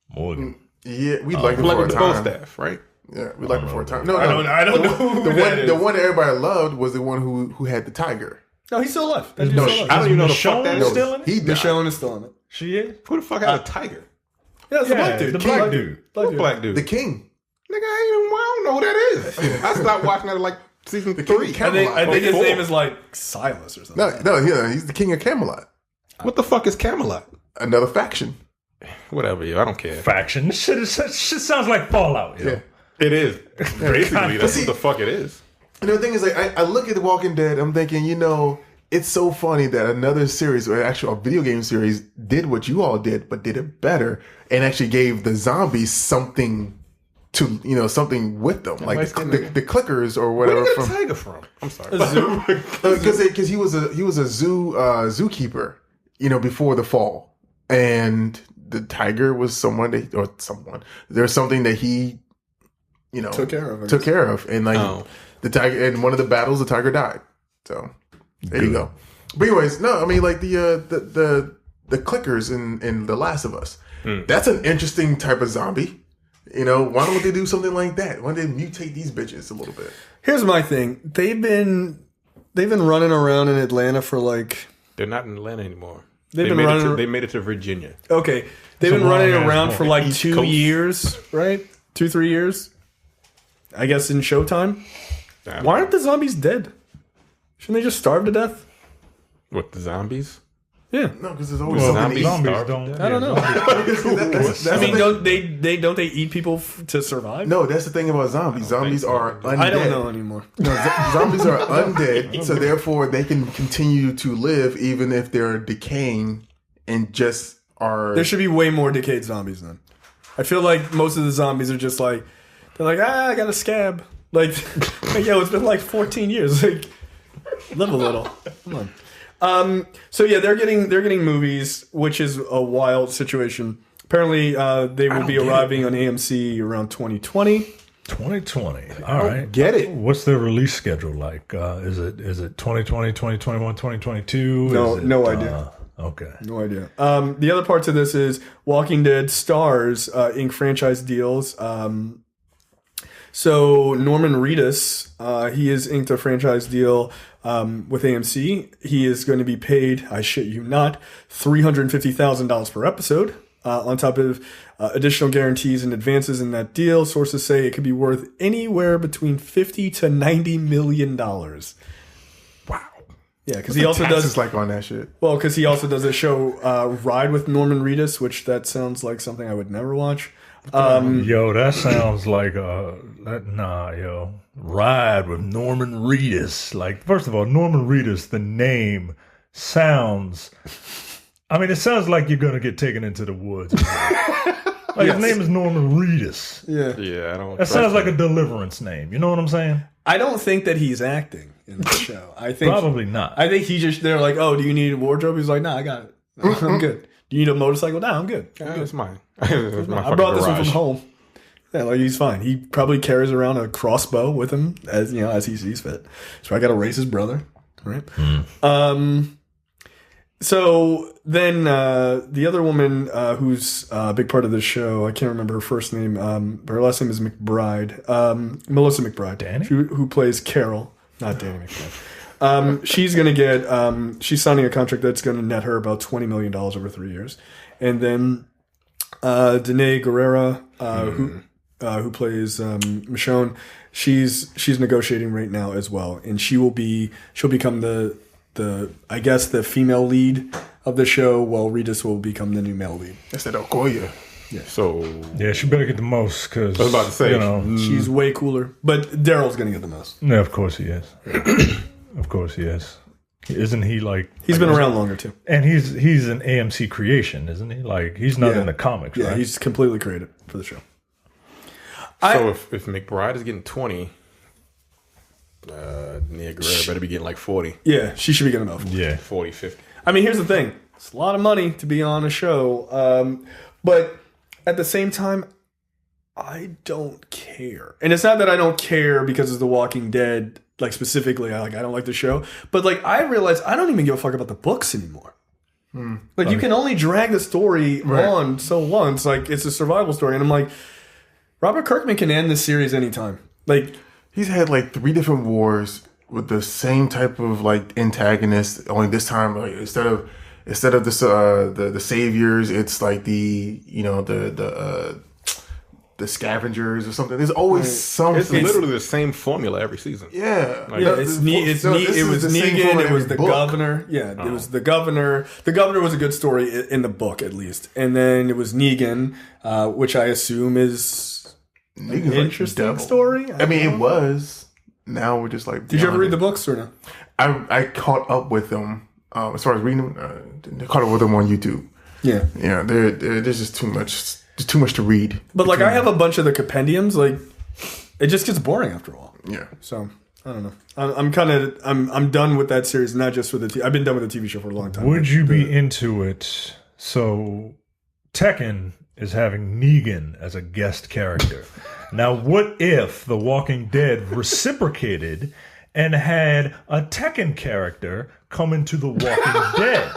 Morgan. Yeah, we liked him Like for a with the bow time. staff, right? Yeah, we liked him for a time. No, I don't know who the one that everybody loved was the one who had the tiger. No, he's still alive. That dude's No, still alive. I don't even know the Michonne fuck that is is. still in it? He died. Michonne is still in it. She is? Who the fuck had a tiger? Yeah, it's the Yeah, black dude. the black dude. Black What dude. black dude? The king. Nigga, I don't know who that is. I stopped watching that at like season 3. I think his Four. name is like Silas or something. No, yeah, he's the king of Camelot. What the fuck is Camelot? Another faction. Whatever, yo. I don't care. Faction. This shit sounds like Fallout. Yo. Yeah. It is. Basically, that's what the fuck it is. And the thing is, like, I look at The Walking Dead, I'm thinking, it's so funny that another series, or actually a video game series, did what you all did, but did it better, and actually gave the zombies something to, something with them, like the clickers or Where whatever. did you get a tiger from? I'm sorry. Because he was a zookeeper, before the fall, and the tiger was there's something that he, Took care of, and like the tiger, in one of the battles, the tiger died. So there you go. But anyways, no, I mean like the clickers in The Last of Us. That's an interesting type of zombie. Why don't they do something like that? Why don't they mutate these bitches a little bit? Here's my thing. They've been running around in Atlanta for like. They're not in Atlanta anymore. They made it to Virginia. Okay, they've It's been a running long-ass around walk. for like East 2 Coast. years, right? 2-3 years. I guess in Showtime. Why aren't the zombies dead? Shouldn't they just starve to death? What, the zombies? Yeah. No, because there's always Well, something to eat. zombies don't. I don't know. That's I mean, the thing. don't they eat people to survive? No, that's the thing about zombies. Zombies are undead. I don't know anymore. No, zombies are undead, so therefore they can continue to live even if they're decaying and just are. There should be way more decayed zombies then. I feel like most of the zombies are just like, they're like, I got a scab. Like, yo, it's been like 14 years. Like, live a little. Come on. So yeah, they're getting movies, which is a wild situation. Apparently, they will be arriving on AMC around 2020. 2020. All right. Get it. What's their release schedule like? Is it 2020, 2021, 2022? No idea. Okay. No idea. The other parts of this is Walking Dead stars ink franchise deals. So Norman Reedus, he has inked a franchise deal with AMC. He is going to be paid, I shit you not, $350,000 per episode, on top of additional guarantees and advances in that deal. Sources say it could be worth anywhere between $50 to $90 million. Wow. Yeah, because he also does like on that shit. Well, because he also does a show, Ride with Norman Reedus, which that sounds like something I would never watch. Yo, that sounds like Ride with Norman Reedus. Like, first of all, Norman Reedus, the name sounds. I mean, it sounds like you're gonna get taken into the woods. His name is Norman Reedus. Yeah, I don't. That sounds like a Deliverance name. You know what I'm saying? I don't think that he's acting in the show. I think Probably not. I think they're like, oh, do you need a wardrobe? He's like, nah, I got it. I'm good. Do you need a motorcycle? Nah, I'm good. It's mine. It's my I brought this one garage. from home. Yeah, like he's fine. He probably carries around a crossbow with him as he sees fit. So I got to race his brother, right? So then the other woman who's a big part of this show, I can't remember her first name, but her last name is McBride, Melissa McBride, Danny? who plays Carol, not Danny McBride. She's going to get, she's signing a contract that's going to net her about $20 million over 3 years. And then Danae Guerrera, who plays Michonne, she's negotiating right now as well, and she'll become the I guess the female lead of the show, while Reedus will become the new male lead. That's that Okoye. Yeah. So Yeah, she better get the most because I was about to say, She's way cooler, but Daryl's gonna get the most. Yeah, of course he is. Of course he is. Isn't he like? He's been around longer too. And he's an AMC creation, isn't he? Like he's not in the comics, Yeah, right? he's completely created for the show. so if McBride is getting 20, Nia Guerrero better be getting like 40. Yeah, she should be getting about 40. Yeah. 40, 50. I mean, here's the thing: it's a lot of money to be on a show, but at the same time, I don't care. And it's not that I don't care because of The Walking Dead, like specifically. I don't like the show, but like I realize I don't even give a fuck about the books anymore. Like you can only drag the story on so long. It's like it's a survival story, and I'm like, Robert Kirkman can end this series anytime. Like He's had like 3 different wars with the same type of like antagonist. Only this time, like instead of the saviors, it's like the scavengers or something. There's always something. It's literally the same formula every season. Yeah, Like, it was Negan. It was the governor. Yeah, it was the governor. The governor was a good story in the book, at least. And then it was Negan, which I assume is an interesting story. I mean, it was. Now we're just like. Did you ever read the books or no? I caught up with them as far as reading them. Caught up with them on YouTube. Yeah, Yeah, there's just too much. Just too much to read. but like I have a bunch of the compendiums. Like it just gets boring after a while. Yeah. So I don't know. I'm done with that series. Not just with the. I've been done with the TV show for a long time. Would you be into it? So Tekken is having Negan as a guest character. Now, what if The Walking Dead reciprocated and had a Tekken character come into The Walking Dead?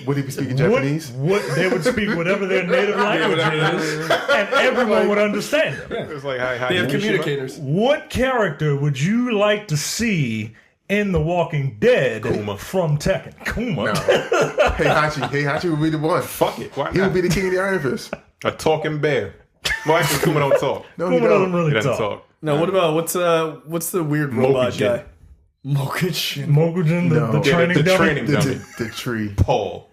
Would he be speaking Japanese? They would speak whatever their native language is, and everyone would understand them. It's like how They have communicators. What character would you like to see in The Walking Dead from Tekken? Kuma. No. Hey Hachi would be the one. Fuck it. Why He would not? be the king of the Iron Fist. A talking bear. Well, actually, Kuma don't talk. No, he Kuma doesn't don't. He really doesn't talk. talk. No, what about what's the weird robot Mokujin. guy? Mokujin. Mogujin, the No. training the dummy? training dummy. The tree. Paul.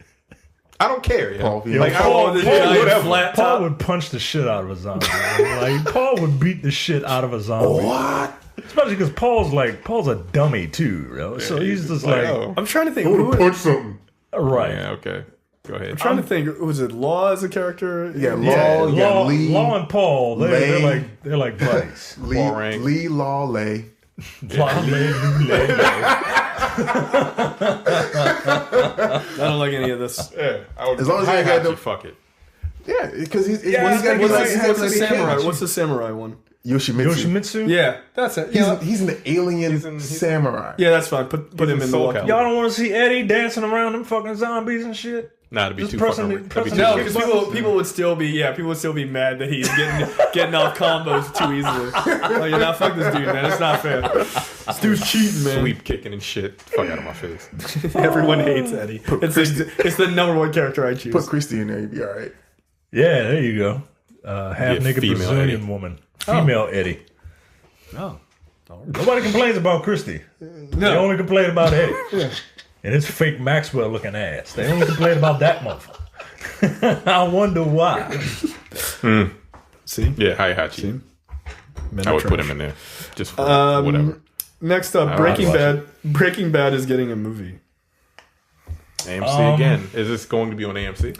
I don't care. Yeah. Paul, yeah. Like, Paul- I, Paul- whatever. flat Paul top. would punch the shit out of a zombie. Like Paul would beat the shit out of a zombie. What? Especially because Paul's a dummy too, bro. So he's just like, oh. I'm trying to think. Who Who, would punch something? right. Yeah, okay. Go ahead. I'm trying to think. Was it Law as a character? Yeah, Yeah, Law, you got Lee, Law and Paul, they're like buddies. Paul Rank. Lee Law Lay. Law, Lay. I don't like any of this. Yeah, I would, As long as you ain't got no- fuck it. Yeah, because he's Yeah, when he's got what's What's the he's samurai? What's the samurai one? Yoshimitsu. Yoshimitsu? Yeah, that's it. Yeah, He's an alien samurai. yeah, that's fine. Put him in in the Soul Walking Calibur. Dead. Y'all don't want to see Eddie dancing around them fucking zombies and shit? Nah, it'd be This too person- fucking. person- No, Yeah, because people would still be mad that he's getting off combos too easily. Like, you're not fuck this dude, man. It's not fair. This dude's cheating, man. Sweep kicking and shit. Fuck out of my face. Everyone hates Eddie. It's the number one character I choose. Put Christy in there, you'd be all right. Yeah, there you go. Half naked female Brazilian Eddie. woman, female Eddie. Oh. Nobody complains about Christy. They only complain about Eddie. And his fake Maxwell looking ass. They only complain about that motherfucker. I wonder why. See? Yeah, Hachi. Men I are would put trash. him in there just for whatever. Next up, Breaking Bad. Breaking Bad is getting a movie. AMC again. Is this going to be on AMC?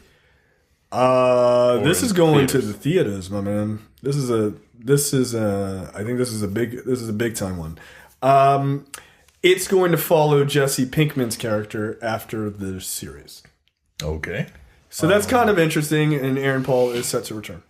This is in going theaters? to the theaters, my man. I think this is a big time one. It's going to follow Jesse Pinkman's character after the series. Okay. So that's kind of interesting, and Aaron Paul is set to return.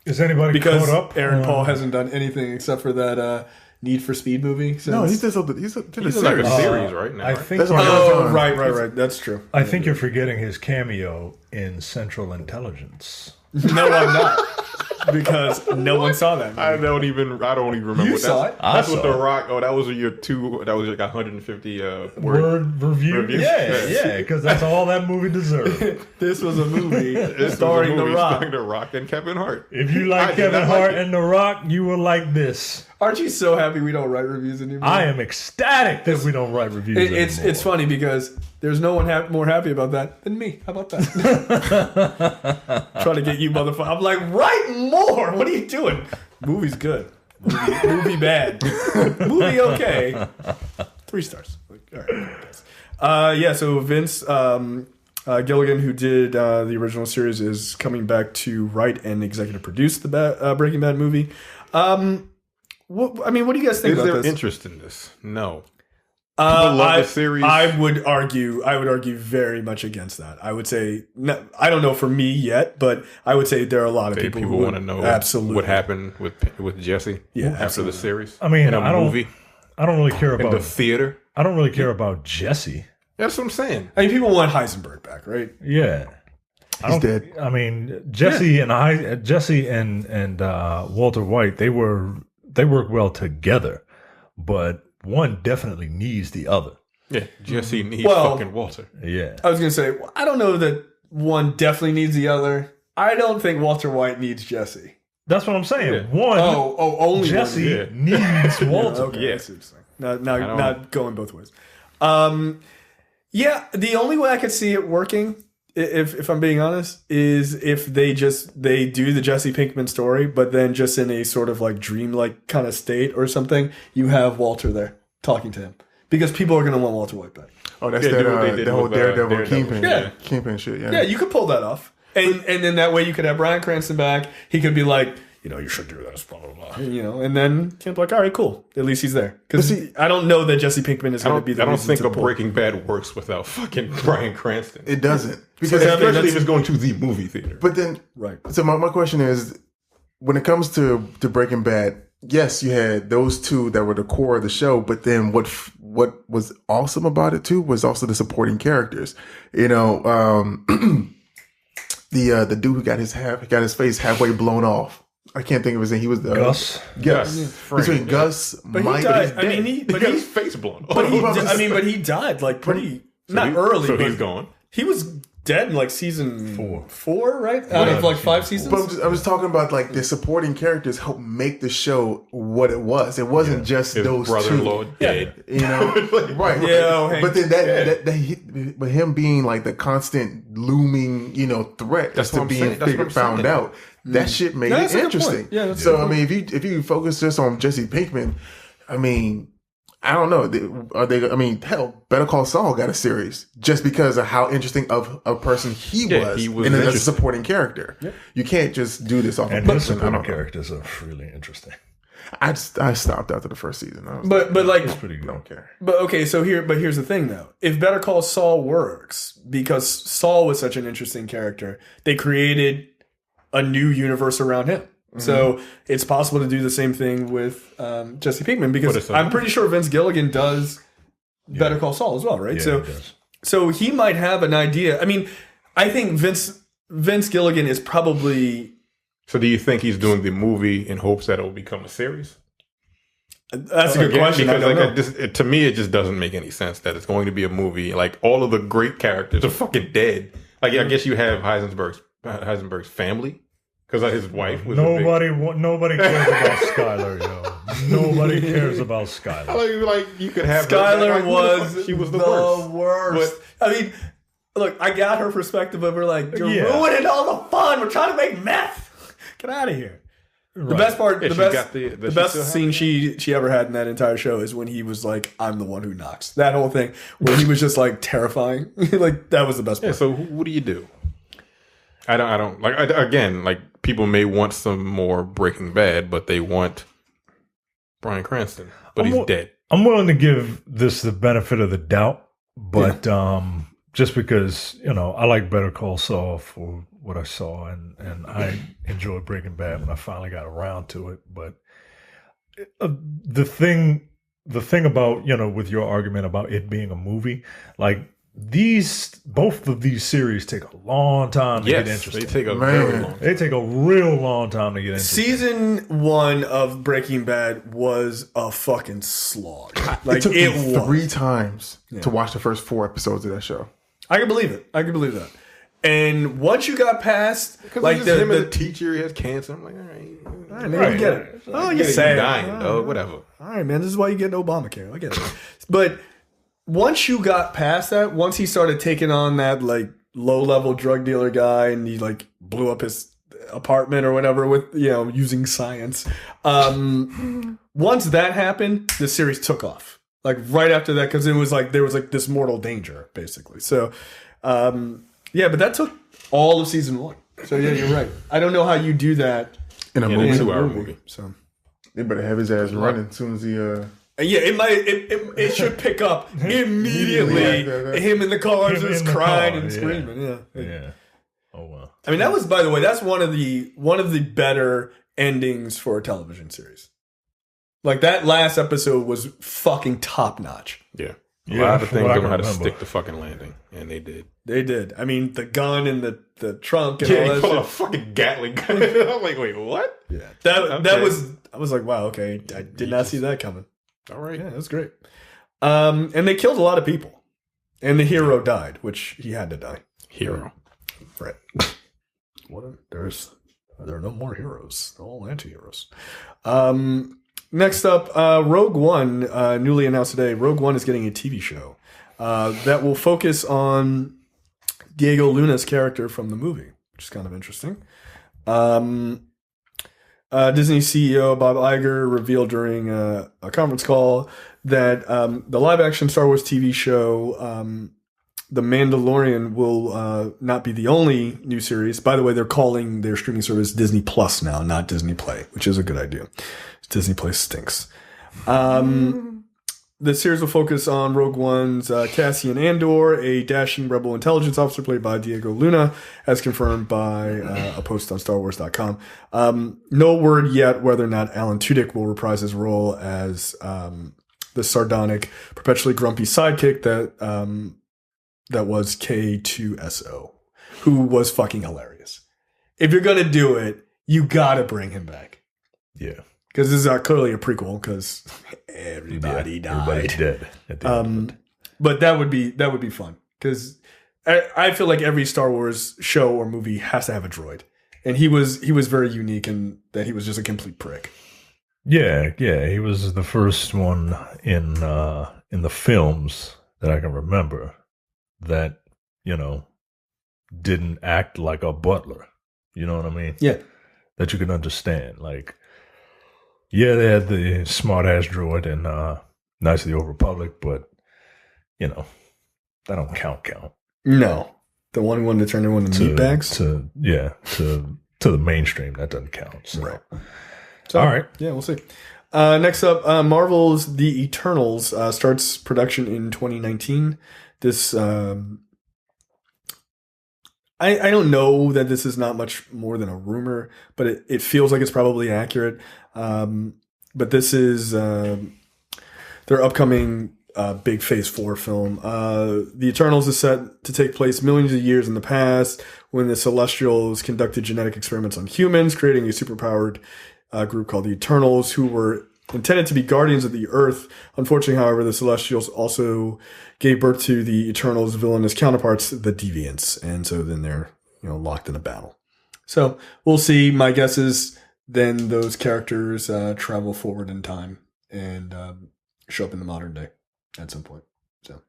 Is anybody Because caught up? Aaron Paul hasn't done anything except for that Need for Speed movie. Since. No, he did something. He's a He's in like a series. series right now. I right? think. That's what Oh, right. That's true. I think you're forgetting his cameo in Central Intelligence. No, I'm not. Because no one saw that movie. I don't even remember. You what saw that's, it. I That's saw what The it. Rock. Oh, that was your two. That was like 150 Word review? Review? Yeah, because that's all that movie deserved. This was a movie This starring was a The movie Rock. starring The Rock and Kevin Hart. If you I like did Kevin not like Hart it. and The Rock, you will like this. Aren't you so happy we don't write reviews anymore? I am ecstatic that we don't write reviews anymore. It's funny because there's no one more happy about that than me. How about that? Trying to get you motherfucker. I'm like, write more. What are you doing? Movie's good. Movie bad. Movie okay. 3 stars. Like, all right. So Vince Gilligan, who did the original series, is coming back to write and executive produce the Breaking Bad movie. What do you guys think Is about there this? interest in this? No. People love the series. I would argue very much against that. I would say, no, I don't know for me yet, but I would say there are a lot of people who want to know absolutely what happened with Jesse after absolutely. the series. I mean, in a movie, I don't really care in the about. theater. I don't really care about Jesse. That's what I'm saying. I mean, people want Heisenberg back, right? Yeah, He's dead. I mean, Jesse and Walter White, they work well together, but one definitely needs the other. Yeah, Jesse needs Well- fucking Walter. Yeah, I was gonna say, I don't know that one definitely needs the other. I don't think Walter White needs Jesse. that's what I'm saying. Yeah. One, Only Jesse one. needs Walter. Okay, Yeah. I see what you're saying. Not going both ways. The only way I could see it working, if I'm being honest, is if they do the Jesse Pinkman story, but then just in a sort of like dreamlike kind of state or something, you have Walter there talking to him because people are going to want Walter White back. Oh, that's Yeah, do what they did the whole with, Daredevil Daredevil. Kingpin. Yeah. Kingpin shit. Yeah. Yeah, you could pull that off, and then that way you could have Bryan Cranston back. He could be like, you should do this, blah blah blah. And then Kim's like, all right, cool. At least he's there. Because I don't know that Jesse Pinkman is going to be the I don't reason think to a pull. Breaking Bad works without fucking Bryan Cranston. It doesn't. Because Especially if it's going to the movie theater. but then Right. So my question is, when it comes to Breaking Bad, yes, you had those two that were the core of the show, but then what was awesome about it too was also the supporting characters. The dude who got his face halfway blown off. I can't think of his name. He was the Gus. Gus. Between Gus, But Mike, he died. He got his face blown off. But he died like pretty not early. So but he's gone. He was dead in like season 4, right? Out of like 5 seasons. But I'm just talking about like the supporting characters helped make the show what it was. It wasn't just His those brother-in-law two. dead. Right. Yeah, But then but him being like the constant looming, threat That's to what I'm being saying. That's what I'm found saying. out. That shit made That's it a good interesting. point. Yeah, that's a so good I mean, if you focus just on Jesse Pinkman, I mean, I don't know. Are they? I mean, hell, Better Call Saul got a series just because of how interesting of a person he was, he was and as a interesting. supporting character. You can't just do this off And of his person. I supporting don't know. characters are really interesting. I stopped after the first season. I was but like, Pretty I good. don't care. but okay. But here's the thing though. If Better Call Saul works because Saul was such an interesting character, they created a new universe around him. So it's possible to do the same thing with Jesse Pinkman because I'm pretty sure Vince Gilligan does Better Call Saul as well, right? Yeah, so he does. so he might have an idea. I mean, I think Vince Gilligan is probably. So do you think he's doing the movie in hopes that it will become a series? That's a good question. Because to me, it just doesn't make any sense that it's going to be a movie. Like, all of the great characters are fucking dead. Like, I guess you have Heisenberg's family because his wife was nobody cares about Skylar, yo. Nobody cares about Skylar. Like you could have Skylar she was the worst. But, I mean, look, I got her perspective of her like, you're ruining all the fun. We're trying to make meth. Get out of here. The best part, the best scene she ever had in that entire show is when he was like, "I'm the one who knocks." That whole thing where he was just like terrifying. Like, that was the best part. Yeah. So what do you do? I don't like. Again, like, people may want some more Breaking Bad, but they want Bryan Cranston, but he's dead. I'm willing to give this the benefit of the doubt, but just because I like Better Call Saul for what I saw, and I enjoyed Breaking Bad when I finally got around to it. But the thing about with your argument about it being a movie, like both of these series take a long time to get interesting. They take a very long time. They take a real long time to get interesting. Season 1 of Breaking Bad was a fucking slog. Like, it took me 3 times to watch the first 4 episodes of that show. I can believe it. I can believe that. And once you got past, like, him as a teacher, he has cancer. I'm like, all right, maybe you get it. Oh, you're saying dying, though. Whatever. All right, man. This is why you get Obamacare. I get it. But once you got past that, once he started taking on that like low level drug dealer guy, and he like blew up his apartment or whatever with using science. Once that happened, the series took off. Like, right after that, because it was like there was like this mortal danger, basically. So. Yeah, but that took all of season 1. So yeah, you're right. I don't know how you do that in a movie. 2-hour movie. So they better have his ass running as soon as he. Yeah, it should pick up immediately. Him in the car just crying and screaming. Yeah. Oh well. I mean, that was, by the way, that's one of the better endings for a television series. Like, that last episode was fucking top notch. Yeah. A lot of things don't know how to stick the fucking landing, and they did. They did. I mean, the gun in the trunk and all that he pulled shit. a fucking Gatling gun. I'm like, wait, what? Yeah, that was. I was like, wow, okay, I did not see that coming. All right, yeah, that was great. And they killed a lot of people, and the hero died, which he had to die. Hero, right? There are no more heroes. They're all anti-heroes. Next up, Rogue One, newly announced today. Rogue One is getting a TV show that will focus on Diego Luna's character from the movie, which is kind of interesting. Disney CEO Bob Iger revealed during a conference call that the live-action Star Wars TV show, The Mandalorian, will not be the only new series. By the way, they're calling their streaming service Disney Plus now, not Disney Play, which is a good idea. Disney Play stinks. The series will focus on Rogue One's Cassian Andor, a dashing rebel intelligence officer played by Diego Luna, as confirmed by a post on StarWars.com. No word yet whether or not Alan Tudyk will reprise his role as the sardonic, perpetually grumpy sidekick that was K2SO, who was fucking hilarious. If you're gonna do it, you gotta bring him back. Yeah. Because this is clearly a prequel, because everybody died. Everybody's dead at the end. But that would be fun, because I feel like every Star Wars show or movie has to have a droid, and he was very unique in that he was just a complete prick. Yeah, he was the first one in the films that I can remember that didn't act like a butler. You know what I mean? Yeah, that you can understand, like. Yeah, they had the smart-ass droid in Knights of the Old Republic, but, that don't count. No. The one who wanted to turn everyone into meatbags? To the mainstream, that doesn't count. So. Right. So, all right. Yeah, we'll see. Next up, Marvel's The Eternals starts production in 2019. This... I don't know that this is not much more than a rumor, but it feels like it's probably accurate. But this is their upcoming big Phase 4 film. The Eternals is set to take place millions of years in the past when the Celestials conducted genetic experiments on humans, creating a superpowered group called the Eternals, who were intended to be guardians of the Earth. Unfortunately, however, the Celestials also gave birth to the Eternals' villainous counterparts, the Deviants, and so then they're locked in a battle. So we'll see. My guess is then those characters travel forward in time and show up in the modern day at some point. So,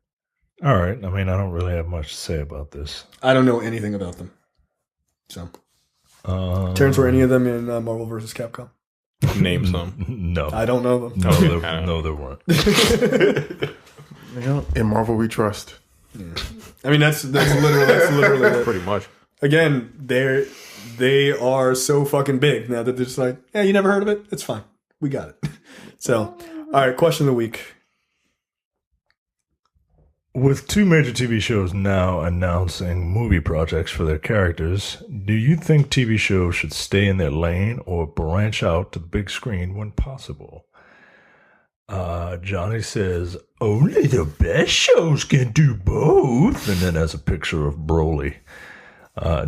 all right. I mean, I don't really have much to say about this. I don't know anything about them. So, Terrence, were any of them in Marvel vs. Capcom? Name some. No, I don't know them. No, there weren't. In Marvel we trust. Yeah. I mean, that's literally it. Pretty much. Again, they are so fucking big now that they're just like, yeah, you never heard of it? It's fine. We got it. So, all right, question of the week. With 2 major TV shows now announcing movie projects for their characters, do you think TV shows should stay in their lane or branch out to the big screen when possible? Johnny says, only the best shows can do both. And then has a picture of Broly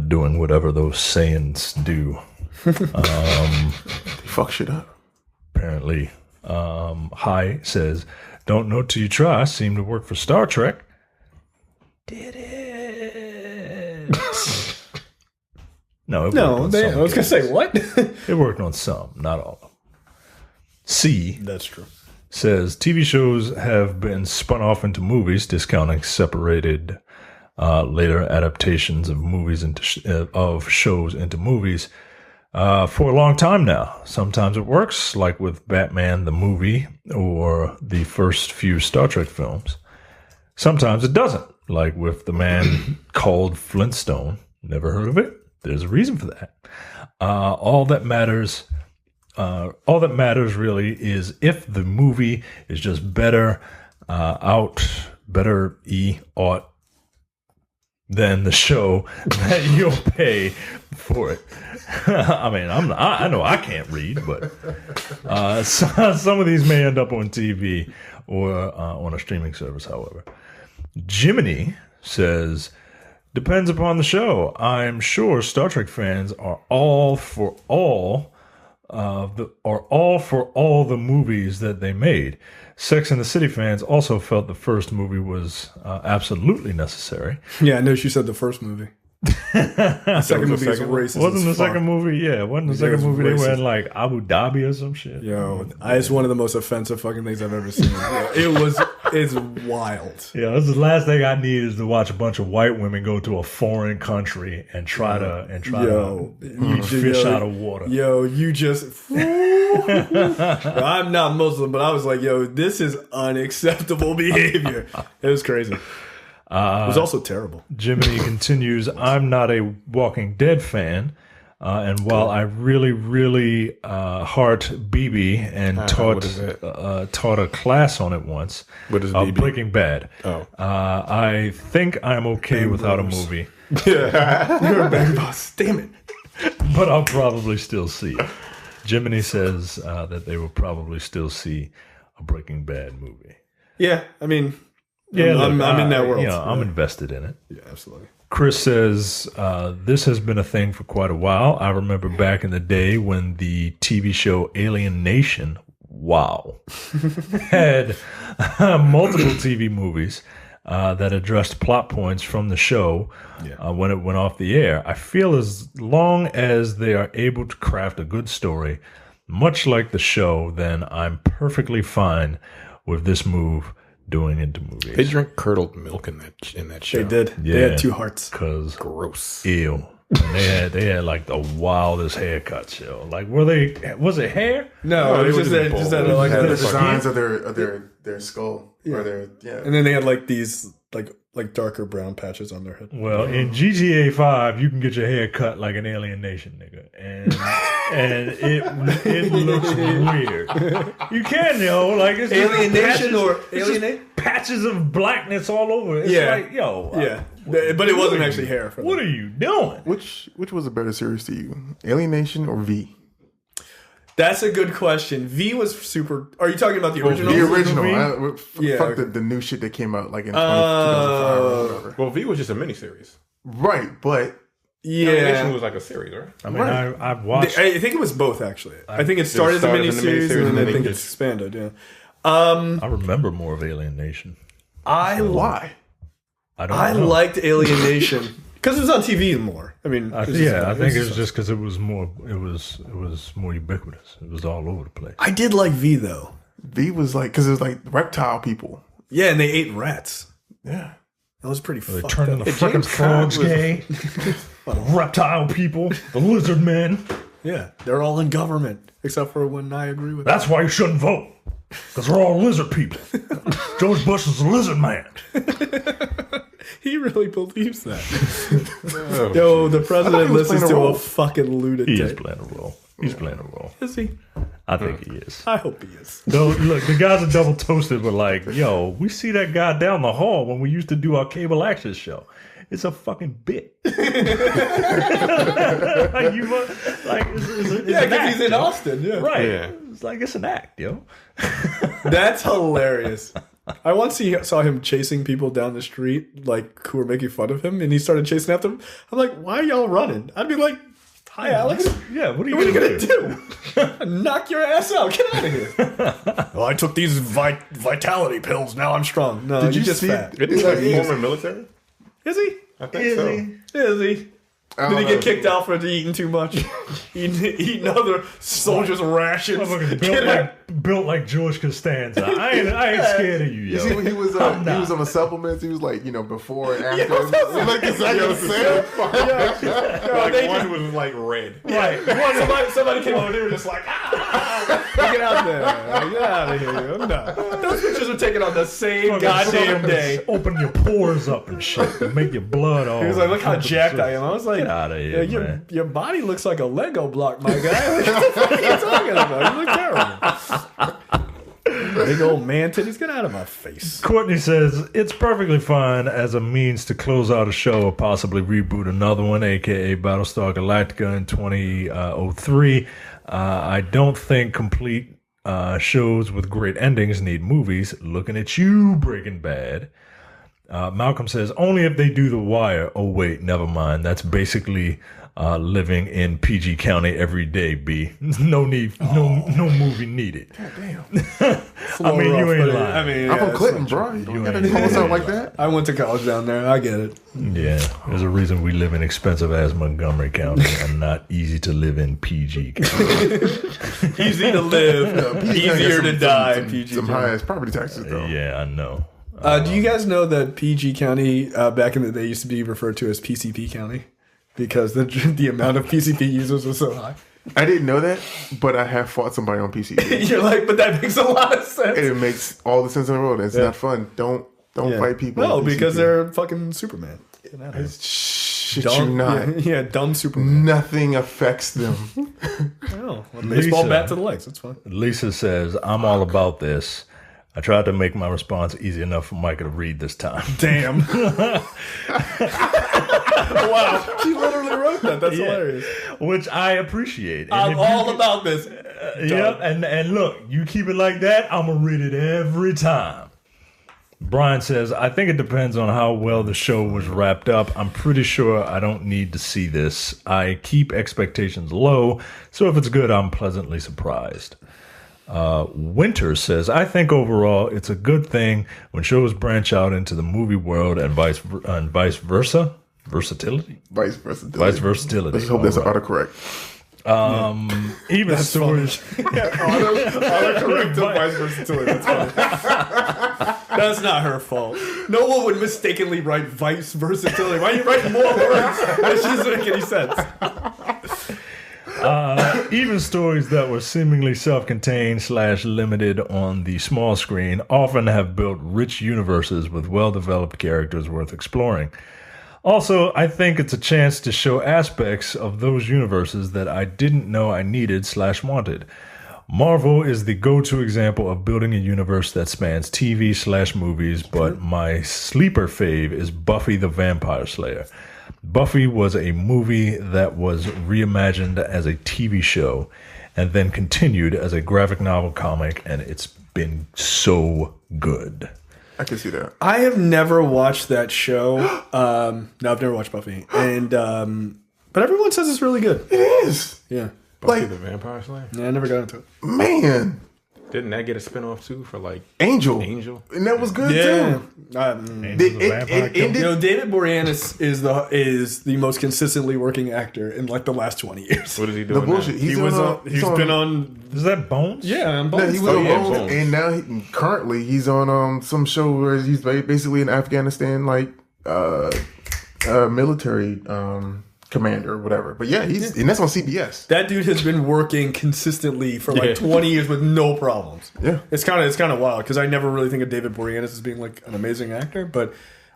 doing whatever those Saiyans do. They fuck shit up. Apparently. Hi says, don't know till you try. Seemed to work for Star Trek. Did it? No, it worked on some I was going to say, what? It worked on some, not all of them. C That's true. says, TV shows have been spun off into movies, discounting separated later adaptations of movies of shows into movies for a long time now. Sometimes it works, like with Batman the movie or the first few Star Trek films. Sometimes it doesn't, like with The Man Called Flintstone. Never heard of it? There's a reason for that. All that matters really is if the movie is just better than the show that you'll pay for it. I mean, I know I can't read, but some of these may end up on TV or on a streaming service, however. Jiminy says, depends upon the show. I'm sure Star Trek fans are all for all the movies that they made. Sex and the City fans also felt the first movie was absolutely necessary. Yeah, I know she said the first movie. The second movie is racist. Wasn't the as fuck. second movie? Yeah, wasn't the second movie they were in like Abu Dhabi or some shit? Yo, it's one of the most offensive fucking things I've ever seen. It's wild. Yeah, this is the last thing I need is to watch a bunch of white women go to a foreign country and try to eat fish out of water. Yo, you just. I'm not Muslim, but I was like, yo, this is unacceptable behavior. It was crazy. It was also terrible. Jiminy continues, I'm not a Walking Dead fan. And while I really heart BB and taught a class on it once, what is BB? Breaking Bad. Oh. I think I'm okay without a movie. Yeah. You're a bang boss. Damn it. But I'll probably still see it. Jiminy says that they will probably still see a Breaking Bad movie. Yeah, I mean, yeah, I'm in that world. I'm invested in it. Yeah, absolutely. Chris says, this has been a thing for quite a while. I remember back in the day when the TV show Alien Nation, had multiple TV movies that addressed plot points from the show when it went off the air. I feel as long as they are able to craft a good story, much like the show, then I'm perfectly fine with this move doing into movies. They drink curdled milk in that show. They did. Yeah, they had 2 hearts. Cause gross. Ew. And they had like the wildest haircuts, yo. Like, was it hair? No, it was just that like the the designs of their skull or their and then they had like these like darker brown patches on their head. Well, in GTA 5, you can get your hair cut like an Alien Nation nigga, and it looks weird. You can, yo, like it's Alien Nation patches, or it's Alien just patches of blackness all over. It's like, yo, but it wasn't actually hair. What are you doing? Which was a better series to you, Alien Nation or V? That's a good question. V was super. Are you talking about the original? The original. Yeah, Fuck the new shit that came out like in 2005 or whatever. Well, V was just a miniseries. Right, but Animation Yeah. was like a series, right? I mean, I've watched. I think it was both, actually. I think it started as a miniseries, and then I think it's expanded, yeah. I remember more of Alien Nation. why? I don't I know. liked Alien Nation. Because it was on TV more. I mean, I think it's just because it was more ubiquitous. It was all over the place. I did like V, though. V was like, because it was like reptile people. Yeah, and they ate rats. Yeah. That was pretty They fucked turned up. into fucking frogs gay. Reptile people. The lizard men. Yeah, they're all in government, except for when I agree with That's why you shouldn't vote. Because we're all lizard people. George Bush is a lizard man. He really believes that. Yo, the president he was listens playing a to a role. fucking lunatic. He is playing a role. He's playing a role. Is he? I think he is. I hope he is. Though, look, the guys are double toasted, but like, yo, we see that guy down the hall when we used to do our cable access show. It's a fucking bit. Like, Yeah, because he's in Austin. Yeah, Right. Yeah. It's like it's an act, yo. That's hilarious. I once saw him chasing people down the street, like who were making fun of him, and he started chasing after them. I'm like, why are y'all running? I'd be like, hi, Alex. Yeah, what are you What are you gonna gonna do? Knock your ass out. Get out of here. Well, I took these vitality pills. Now I'm strong. No, Did you're you just see- fat. Isn't he like former military? Is he? I think so. Is he? Did he get kicked out for eating too much? eating other soldiers' rations? Motherfucker built like George Costanza. I ain't scared of you, You yo. see when he was on the supplements, he was like, before and after. Like exactly the same. Like one was like red. Right. Somebody came over, they were just like, get out there. Get out of here. No. Those pictures were taken on the same goddamn day. Open your pores up and shit to make your blood all. He was like, look how jacked I am. I was like, Get out of here, man. Your body looks like a Lego block, my guy. What the fuck are you talking about? You look terrible. Big old man titties, get out of my face. Courtney says, it's perfectly fine as a means to close out a show or possibly reboot another one, aka Battlestar Galactica in 2003. I don't think complete shows with great endings need movies. Looking at you, Breaking Bad. Malcolm says, only if they do The Wire. Oh, wait, never mind. That's basically living in PG County every day, B. No need, no movie needed. God damn. I mean, you ain't lying. I mean, I'm yeah, from Clinton, bro. You don't gotta ain't- call us out like that. I went to college down there. I get it. Yeah, there's a reason we live in expensive-ass Montgomery County and not easy to live in PG County. Easy to live, easier to die. PG Some County. high ass property taxes, though. Yeah, I know. Do you guys know that PG County back in the day used to be referred to as PCP County because the amount of PCP users was so high? I didn't know that, but I have fought somebody on PCP. You're like, but that makes a lot of sense. And it makes all the sense in the world. It's not fun. Don't Yeah. fight people. No, on because PCP. they're fucking Superman. Get out of here. Shit, Dumb, you not. Yeah, dumb Superman. Nothing affects them. Oh, a baseball Lisa. bat to the legs. That's fine. Lisa says, I'm all about this. I tried to make my response easy enough for Micah to read this time. Damn. Wow. She literally wrote that. That's hilarious. Which I appreciate. And I'm if all about this. Yep, and look, you keep it like that, I'm going to read it every time. Brian says, I think it depends on how well the show was wrapped up. I'm pretty sure I don't need to see this. I keep expectations low, so if it's good, I'm pleasantly surprised. Winter says, I think overall it's a good thing when shows branch out into the movie world and vice versa. Versatility? Vice versatility. Vice versatility. Let's hope that's All right. autocorrect. Even stories. Autocorrect to vice versatility. That's funny. That's not her fault. No one would mistakenly write vice versatility. Why are you writing more words? That doesn't make any sense. Even stories that were seemingly self-contained / limited on the small screen often have built rich universes with well-developed characters worth exploring. Also, I think it's a chance to show aspects of those universes that I didn't know I needed / wanted. Marvel is the go-to example of building a universe that spans TV / movies, but my sleeper fave is Buffy the Vampire Slayer. Buffy was a movie that was reimagined as a TV show and then continued as a graphic novel comic, and it's been so good. I can see that. I have never watched that show. No, I've never watched Buffy, and but everyone says it's really good. It is. Yeah, Buffy Like- the Vampire Slayer. yeah, I never got into it. Man, Didn't that get a spinoff too for like Angel. Angel? And that was good Yeah, too. Angel's a vampire It killer. you know, David Boreanaz is the most consistently working actor in like the last 20 years. What is he The doing? bullshit. He was on. He's been on. Is that Bones? Yeah, I'm No, he was Oh, on yeah, Bones, Bones. and now currently he's on some show where he's basically an Afghanistan military commander or whatever. But yeah, and that's on CBS. That dude has been working consistently for like 20 years with no problems. Yeah. It's kind of wild because I never really think of David Boreanaz as being like an amazing actor, but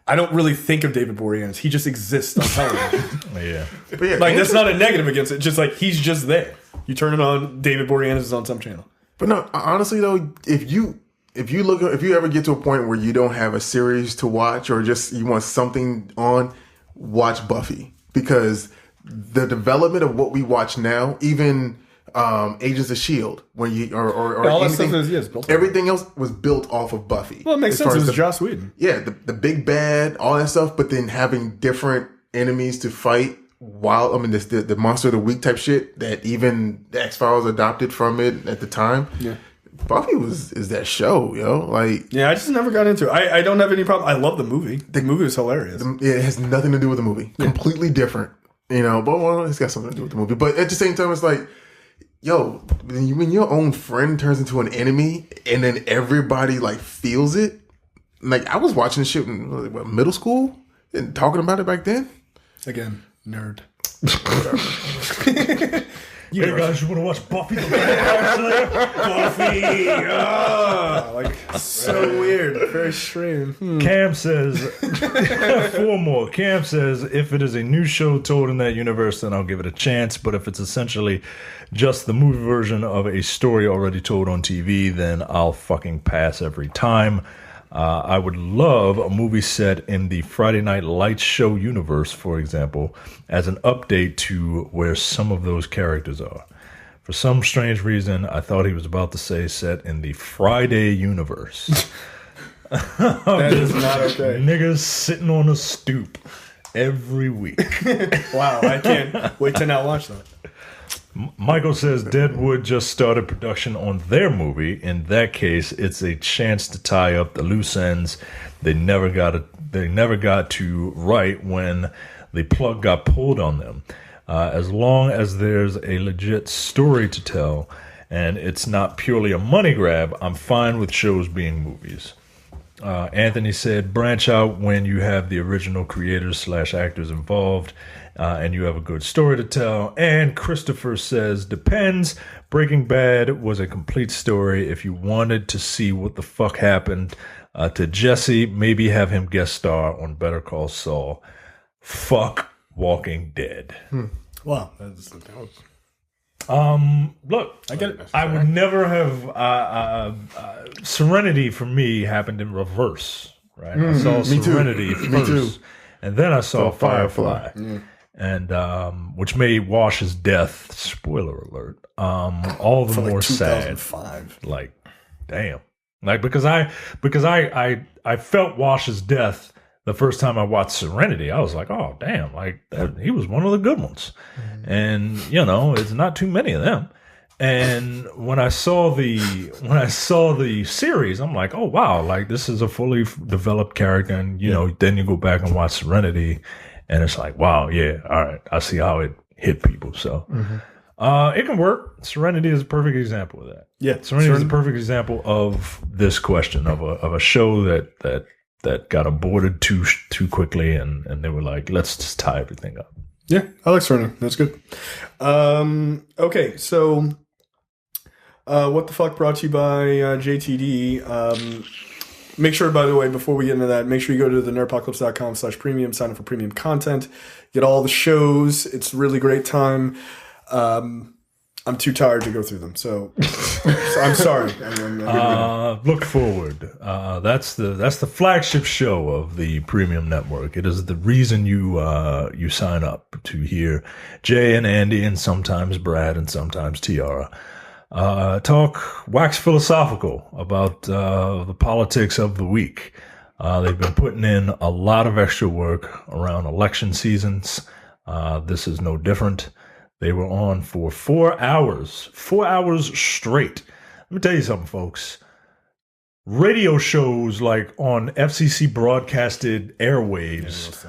I don't really think of David Boreanaz. He just exists on television. Yeah. But yeah, Like that's Angel- not a negative against it. Just like he's just there. You turn it on, David Boreanaz is on some channel. But no, honestly though, if you ever get to a point where you don't have a series to watch or just you want something on, watch Buffy, because the development of what we watch now, even Agents of Shield, when you or all that anything, stuff is built. everything else was built off of Buffy. Well, it makes As sense. far It as was Joss Whedon. yeah, the big bad, all that stuff, but then having different enemies to fight. While the monster of the week type shit that even the X-Files adopted from it at the time. Yeah. Buffy is that show, yo. Like Yeah, I just never got into it. I don't have any problem. I love the movie. The movie was hilarious. it has nothing to do with the movie. Completely different, you know. But well, it's got something to do with the movie. But at the same time, it's like, yo, when your own friend turns into an enemy, and then everybody like feels it. Like I was watching this shit in middle school and talking about it back then. Again, nerd. Hey guys, you want to watch Buffy the Vampire Slayer? Buffy. Like so weird. Very strange. Cam says, 4 more. Cam says, if it is a new show told in that universe, then I'll give it a chance. But if it's essentially just the movie version of a story already told on TV, then I'll fucking pass every time. I would love a movie set in the Friday Night Lights show universe, for example, as an update to where some of those characters are. For some strange reason, I thought he was about to say set in the Friday universe. That is not okay. Niggas sitting on a stoop every week. Wow, I can't wait to now watch that. Michael says Deadwood just started production on their movie. In that case, it's a chance to tie up the loose ends they never got to right when the plug got pulled on them. As long as there's a legit story to tell and it's not purely a money grab, I'm fine with shows being movies. Anthony said, branch out when you have the original creators / actors involved and you have a good story to tell. And Christopher says, depends. Breaking Bad was a complete story. If you wanted to see what the fuck happened to Jesse, maybe have him guest star on Better Call Saul. Fuck Walking Dead. Wow. Look, I get it. I would never have Serenity for me happened in reverse, right? I saw me too. Serenity Me too. first, and then I saw Firefly. Firefly, and which made Wash's death, spoiler alert, all the more sad. 2005. Like, damn, like because I felt Wash's death the first time I watched Serenity. I was like, oh damn, like he was one of the good ones, and you know, it's not too many of them. And when I saw the series, I'm like, oh wow, like this is a fully developed character. And you know, then you go back and watch Serenity, and it's like, wow, yeah, all right, I see how it hit people. So it can work. Serenity is a perfect example of that. Yeah, Serenity is a perfect example of this question of a show that got aborted too quickly, and they were like, let's just tie everything up. Yeah, I like Serenity. That's good. Okay, so What the Fuck brought to you by JTD. Make sure, by the way, before we get into that, make sure you go to the nerdpocalypse.com/premium, sign up for premium content, get all the shows. It's a really great time. I'm too tired to go through them, so I'm sorry. Look forward. That's the flagship show of the Premium Network. It is the reason you sign up to hear Jay and Andy and sometimes Brad and sometimes Tiara talk wax philosophical about the politics of the week. They've been putting in a lot of extra work around election seasons. This is no different. They were on for 4 hours straight. Let me tell you something, folks. Radio shows like on FCC broadcasted airwaves,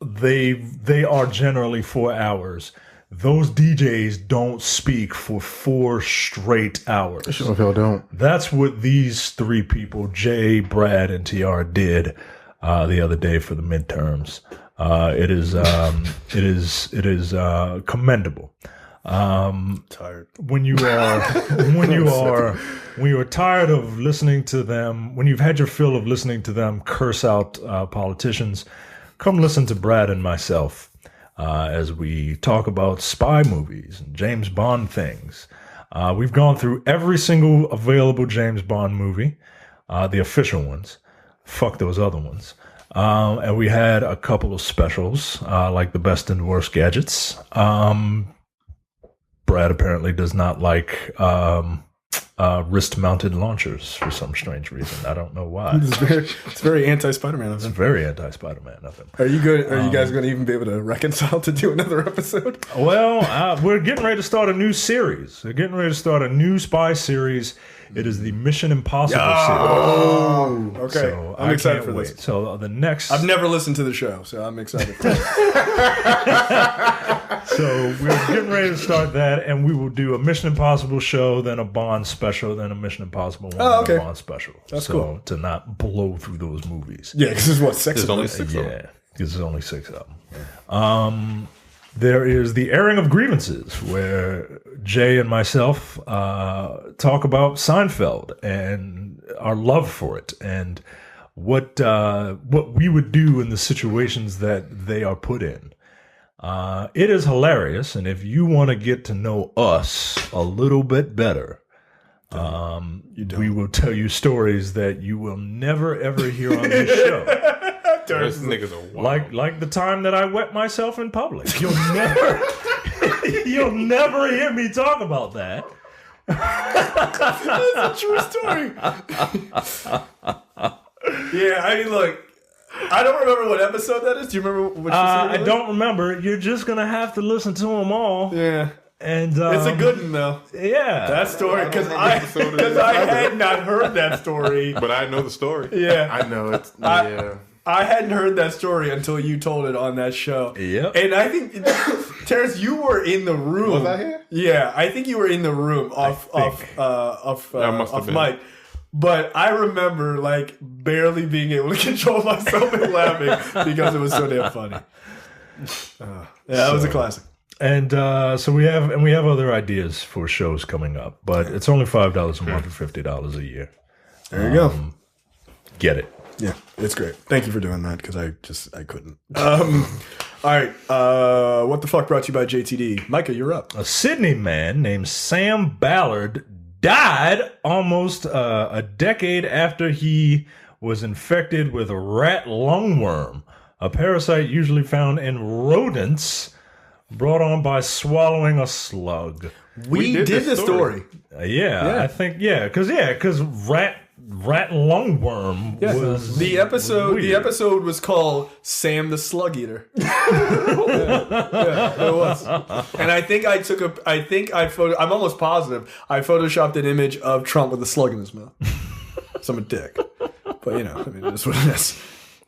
they are generally 4 hours. Those DJs don't speak for 4 straight hours. Sure hell don't. That's what these 3 people, Jay, Brad, and TR, did the other day for the midterms. It is commendable. Tired. When you are tired of listening to them, when you've had your fill of listening to them curse out politicians, come listen to Brad and myself as we talk about spy movies and James Bond things. We've gone through every single available James Bond movie, the official ones. Fuck those other ones. And we had a couple of specials, like the best and worst gadgets. Brad apparently does not like wrist-mounted launchers for some strange reason. I don't know why. It's very anti-Spider-Man of It's him. very anti-Spider-Man of him. Are you good? Are you guys going to even be able to reconcile to do another episode? Well, we're getting ready to start a new series. We're getting ready to start a new spy series. It is the Mission Impossible series. Oh, okay. So I'm excited can't for this. wait. So the next... I've never listened to the show, so I'm excited for it. So we're getting ready to start that, and we will do a Mission Impossible show, then a Bond special, then a Mission Impossible one, Oh, okay. then a Bond special. That's so cool. To not blow through those movies. Yeah, because there's what, 6 of them? only 6 of them. Yeah, because there's only 6 of them. There is the airing of grievances, where Jay and myself talk about Seinfeld and our love for it, and what we would do in the situations that they are put in. It is hilarious, and if you want to get to know us a little bit better, we will tell you stories that you will never ever hear on this show. Those niggas are wild. Like the time that I wet myself in public. You'll never hear me talk about that. That's a true story. Yeah, I mean, look, I don't remember what episode that is. Do you remember what you said? I don't remember. You're just going to have to listen to them all. Yeah. And It's a good one, though. Yeah. That story, because I had not heard that story. But I know the story. Yeah. I know it's yeah. I hadn't heard that story until you told it on that show. Yep. And I think, Terrence, you were in the room. Was I here? Yeah, I think you were in the room off must have been. mic. But I remember like barely being able to control myself and laughing because it was so damn funny. That was a classic. And so we have other ideas for shows coming up, but it's only $5 a month or $50 a year. There you go. Get it. Yeah, it's great. Thank you for doing that because I couldn't. All right. What the fuck brought you by JTD? Micah, you're up. A Sydney man named Sam Ballard died almost a decade after he was infected with a rat lungworm, a parasite usually found in rodents brought on by swallowing a slug. We did this story. I think because rat lungworm was The episode weird. was called Sam the Slug Eater. Yeah, it was. And I think I'm almost positive I photoshopped an image of Trump with a slug in his mouth. So I'm a dick. But I mean, it is what it is.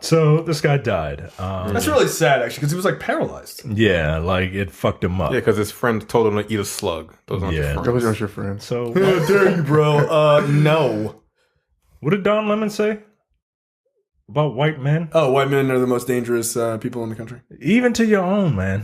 So this guy died. That's really sad actually because he was like paralyzed. Yeah, like it fucked him up. Yeah, because his friend told him to eat a slug. Those aren't Yeah. your Those friends. are your friends. So How dare you, bro? No. what did Don Lemon say about white men? Oh, white men are the most dangerous people in the country. Even to your own, man.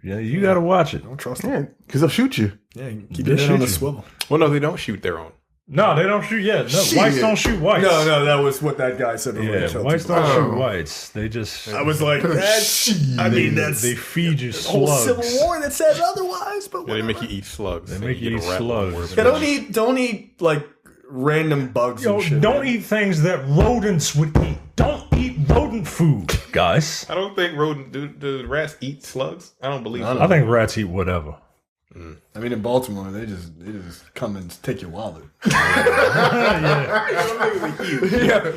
Yeah, you got to watch it. Don't trust them. Yeah, because they'll shoot you. Yeah, keep They your head on shoot the you. swivel. Well, no, they don't shoot their own. No, they don't shoot yet. No, Shit. whites don't shoot whites. No, that was what that guy said. Yeah, whites don't shoot whites. They just. I was like, that's. I mean, that's They feed you the whole slugs. Civil War that says otherwise. But Yeah, they whatever. make you eat slugs. They make you get eat a rat slugs. worm. Yeah, don't eat like random bugs. Yo, and shit, don't man. eat things that rodents would eat. Don't eat rodent food, guys. I don't think rodent. Do rats eat slugs? I don't believe so. I think rats eat whatever. I mean, in Baltimore, they just come and take your wallet. Yeah,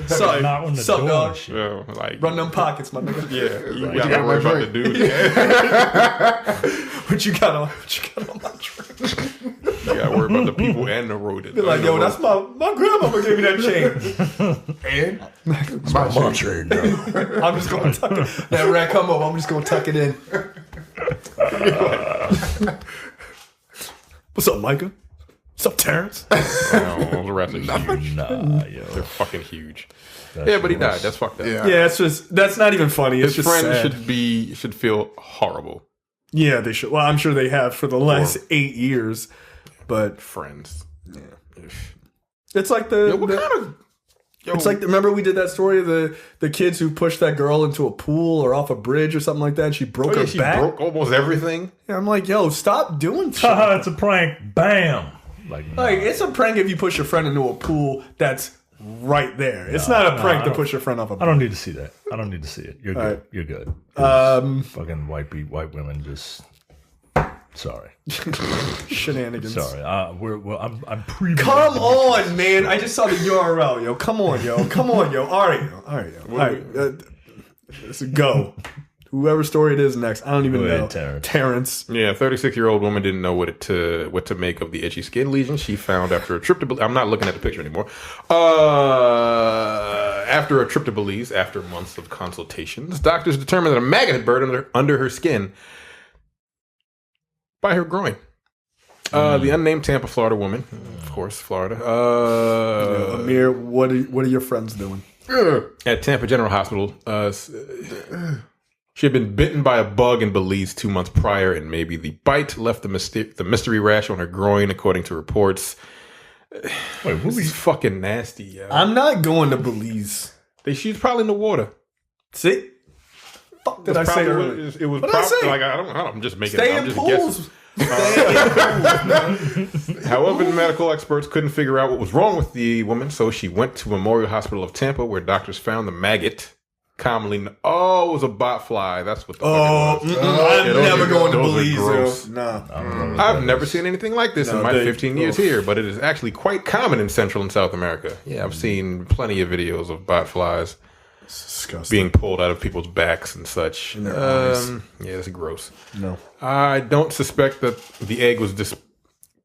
sorry. Not on the Sup, door dog? and shit. Yeah, like Run them pockets, my nigga. Yeah, you What gotta you got worry on my about the drink? dude. Yeah. What you got on my drink? You gotta worry about the people and the rodent. Be like, yo, that's my grandmama gave me that chain. And My trade, I'm just gonna tuck it. That rat come up. I'm just gonna tuck it in. What's up, Micah? What's up, Terrence? Those rats are huge. Nah, yo. They're fucking huge. Yeah, but he died. That's fucked up. yeah. Yeah, that's not even funny. It's His just friends sad. should feel horrible. Yeah, they should. Well, I'm sure they have for the last 8 years. But Friends. it's like Yo, what kind of? Yo, it's like remember we did that story of the kids who pushed that girl into a pool or off a bridge or something like that. And she broke her she back. broke almost everything. Yeah, I'm like, yo, stop doing shit. Haha, it's a prank. Bam. Like It's a prank if you push your friend into a pool that's right there. It's not a prank to push your friend off a I pool. don't need to see that. I don't need to see it. You're good. right. You're good. Fucking white women just. Sorry. Shenanigans. Sorry. I'm pre. Come on, man. I just saw the URL, yo. Come on, yo. All right, yo. Let's go. Whoever story it is next. I don't even Go know. ahead, Terrence. Yeah, 36-year-old woman didn't know what to make of the itchy skin lesion she found after a trip to. I'm not looking at the picture anymore. After a trip to Belize, after months of consultations, doctors determined that a maggot had burrowed under her skin by her groin. The unnamed Tampa, Florida woman, of course, Florida. Amir, what are your friends doing? At Tampa General Hospital, she had been bitten by a bug in Belize 2 months prior, and maybe the bite left the mystery rash on her groin, according to reports. Wait, This is fucking nasty, yo. I'm not going to Belize. She's probably in the water. See? Fuck did I say Probably earlier? It was What did I probably say? like I don't. I'm just making. Stay I'm in just guessing. pools. Stay in pools. However, the medical experts couldn't figure out what was wrong with the woman, so she went to Memorial Hospital of Tampa, where doctors found the maggot. Commonly, it was a bot fly. That's what the fuck it was. I'm Yeah, those never are- going to those are Belize. gross. Yo. Nah. I've never seen anything like this in No, my they- 15 years here, but it is actually quite common in Central and South America. Yeah, I've seen plenty of videos of bot flies Disgusting. being pulled out of people's backs and such. their eyes. Yeah, it's gross. No. I don't suspect that the egg was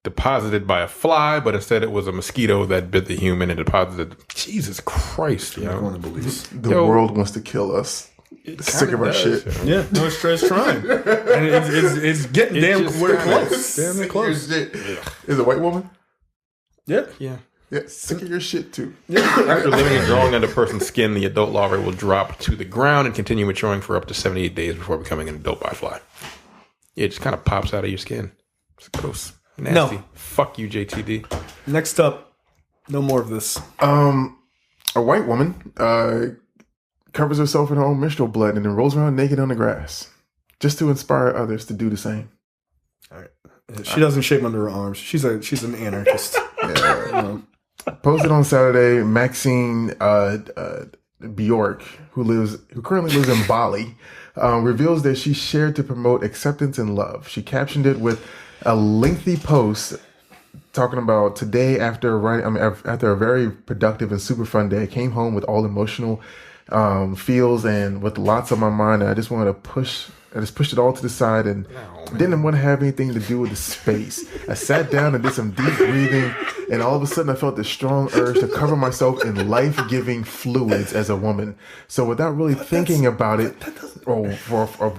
deposited by a fly, but instead it was a mosquito that bit the human and deposited. Jesus Christ, I'm going yo. to Belize. The Yo. world wants to kill us. Sick of our shit. Yeah, no, it's trying. And it's getting damn just we're kinda- close. Damn near close. Is it a white woman? Yeah. Yeah. Yeah, sick of your shit too. After living and growing on the person's skin, the adult larvae will drop to the ground and continue maturing for up to 78 days before becoming an adult botfly. Yeah, it just kind of pops out of your skin. It's gross. Nasty. No. Fuck you, JTD. Next up, no more of this. A white woman covers herself in her own menstrual blood and then rolls around naked on the grass, just to inspire others to do the same. She doesn't shave under her arms. She's an anarchist. Posted on Saturday, Maxine Bjork, who currently lives in Bali, reveals that she shared to promote acceptance and love. She captioned it with a lengthy post talking about today after a very productive and super fun day. I came home with all emotional feels and with lots on my mind. And I just pushed it all to the side and didn't want to have anything to do with the space. I sat down and did some deep breathing, and all of a sudden I felt this strong urge to cover myself in life-giving fluids as a woman. So without really thinking about it or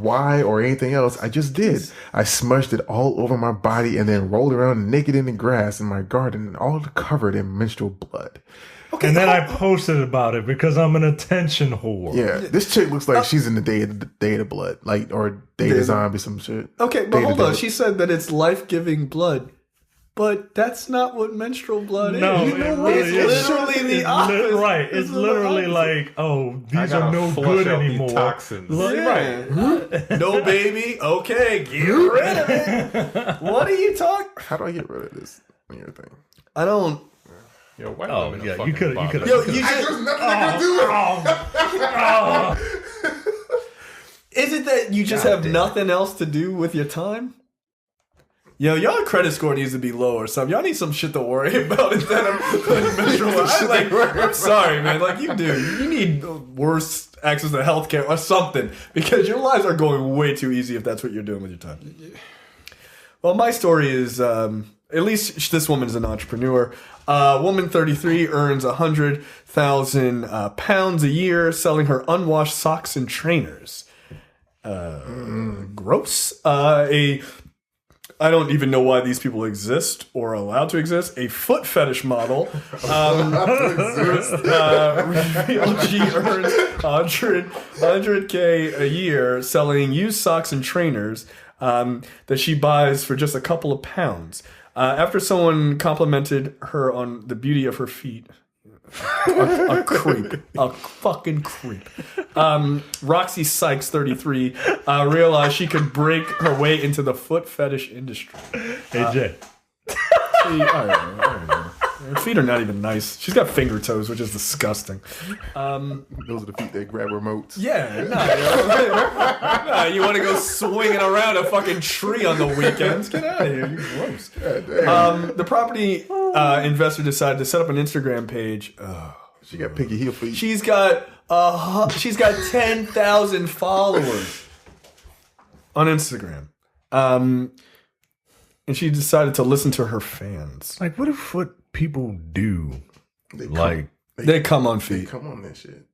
why or anything else, I just did. I smudged it all over my body and then rolled around naked in the grass in my garden, all covered in menstrual blood. And then I posted about it because I'm an attention whore. Yeah, this chick looks like she's in the day of the blood, like, or day of the zombie, some shit. Okay, but Day hold to on. Day. She said that it's life-giving blood. But that's not what menstrual blood is. No, You know what? It's literally the opposite. Right. It's literally like, oh, these are no good anymore. Toxins. Right. No, baby. Okay, get rid of it. What are you talking? How do I get rid of this on your thing? I don't. Yo, white Oh, women yeah, are you fucking coulda- you coulda- Yo, you There's just. nothing I can do. Is it that you just have nothing else to do with your time? Yo, y'all credit score needs to be low or something. Y'all need some shit to worry about instead of menstrual. I'm sorry, man. Like you do. You need worse access to healthcare or something because your lives are going way too easy if that's what you're doing with your time. Well, my story is at least this woman is an entrepreneur. Woman 33 earns 100,000 pounds a year selling her unwashed socks and trainers. Gross. I don't even know why these people exist or are allowed to exist. A foot fetish model revealed she earns 100K a year selling used socks and trainers that she buys for just a couple of pounds. After someone complimented her on the beauty of her feet. A creep. A fucking creep. Roxy Sykes, 33, realized she could break her way into the foot fetish industry. Hey, Jay. I don't know. Her feet are not even nice. She's got finger toes, which is disgusting. Those are the feet that grab remotes. Yeah, nah, you want to go swinging around a fucking tree on the weekends? Get out of here, you gross. The property investor decided to set up an Instagram page. She got picky heel feet. She's got 10,000 followers on Instagram. And she decided to listen to her fans. Like, what do foot people do? They come on feet. Come on that shit.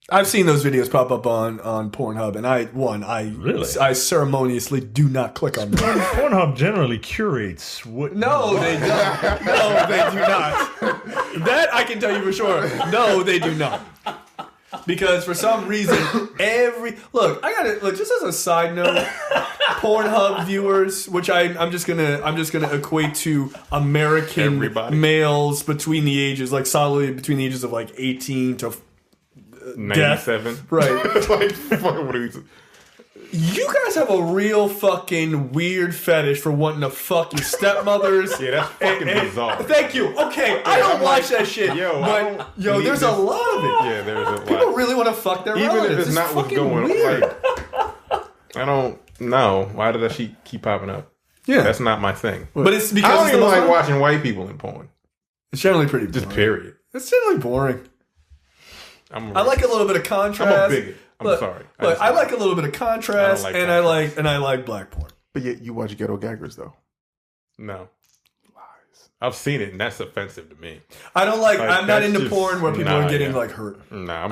I've seen those videos pop up on Pornhub, and I ceremoniously do not click on them. Pornhub generally curates what. No, they don't. No, they do not. That I can tell you for sure. No, they do not. Because for some reason, just as a side note, Pornhub viewers, which I'm just gonna equate to American males between the ages, like solidly between the ages of like 18 to 97. Right. Like, fucking what are you? You guys have a real fucking weird fetish for wanting to fuck your stepmothers. Yeah, that's fucking bizarre. Thank you. Okay, I don't watch that shit. But there's a lot of it. Yeah, there's a lot. People really want to fuck their relatives. Even if it's not what's going on. Like, I don't know. Why did that shit keep popping up? Yeah. That's not my thing. But it's because I don't it's even like watching white people in porn. It's generally pretty boring. Just period. It's generally boring. I like a little bit of contrast. I'm a bigot. I'm sorry. I like a little bit of contrast, and I like black porn. But yet you watch ghetto gaggers though. No. Lies. I've seen it, and that's offensive to me. I don't like. I'm not into porn where people are getting like hurt. Nah, I'm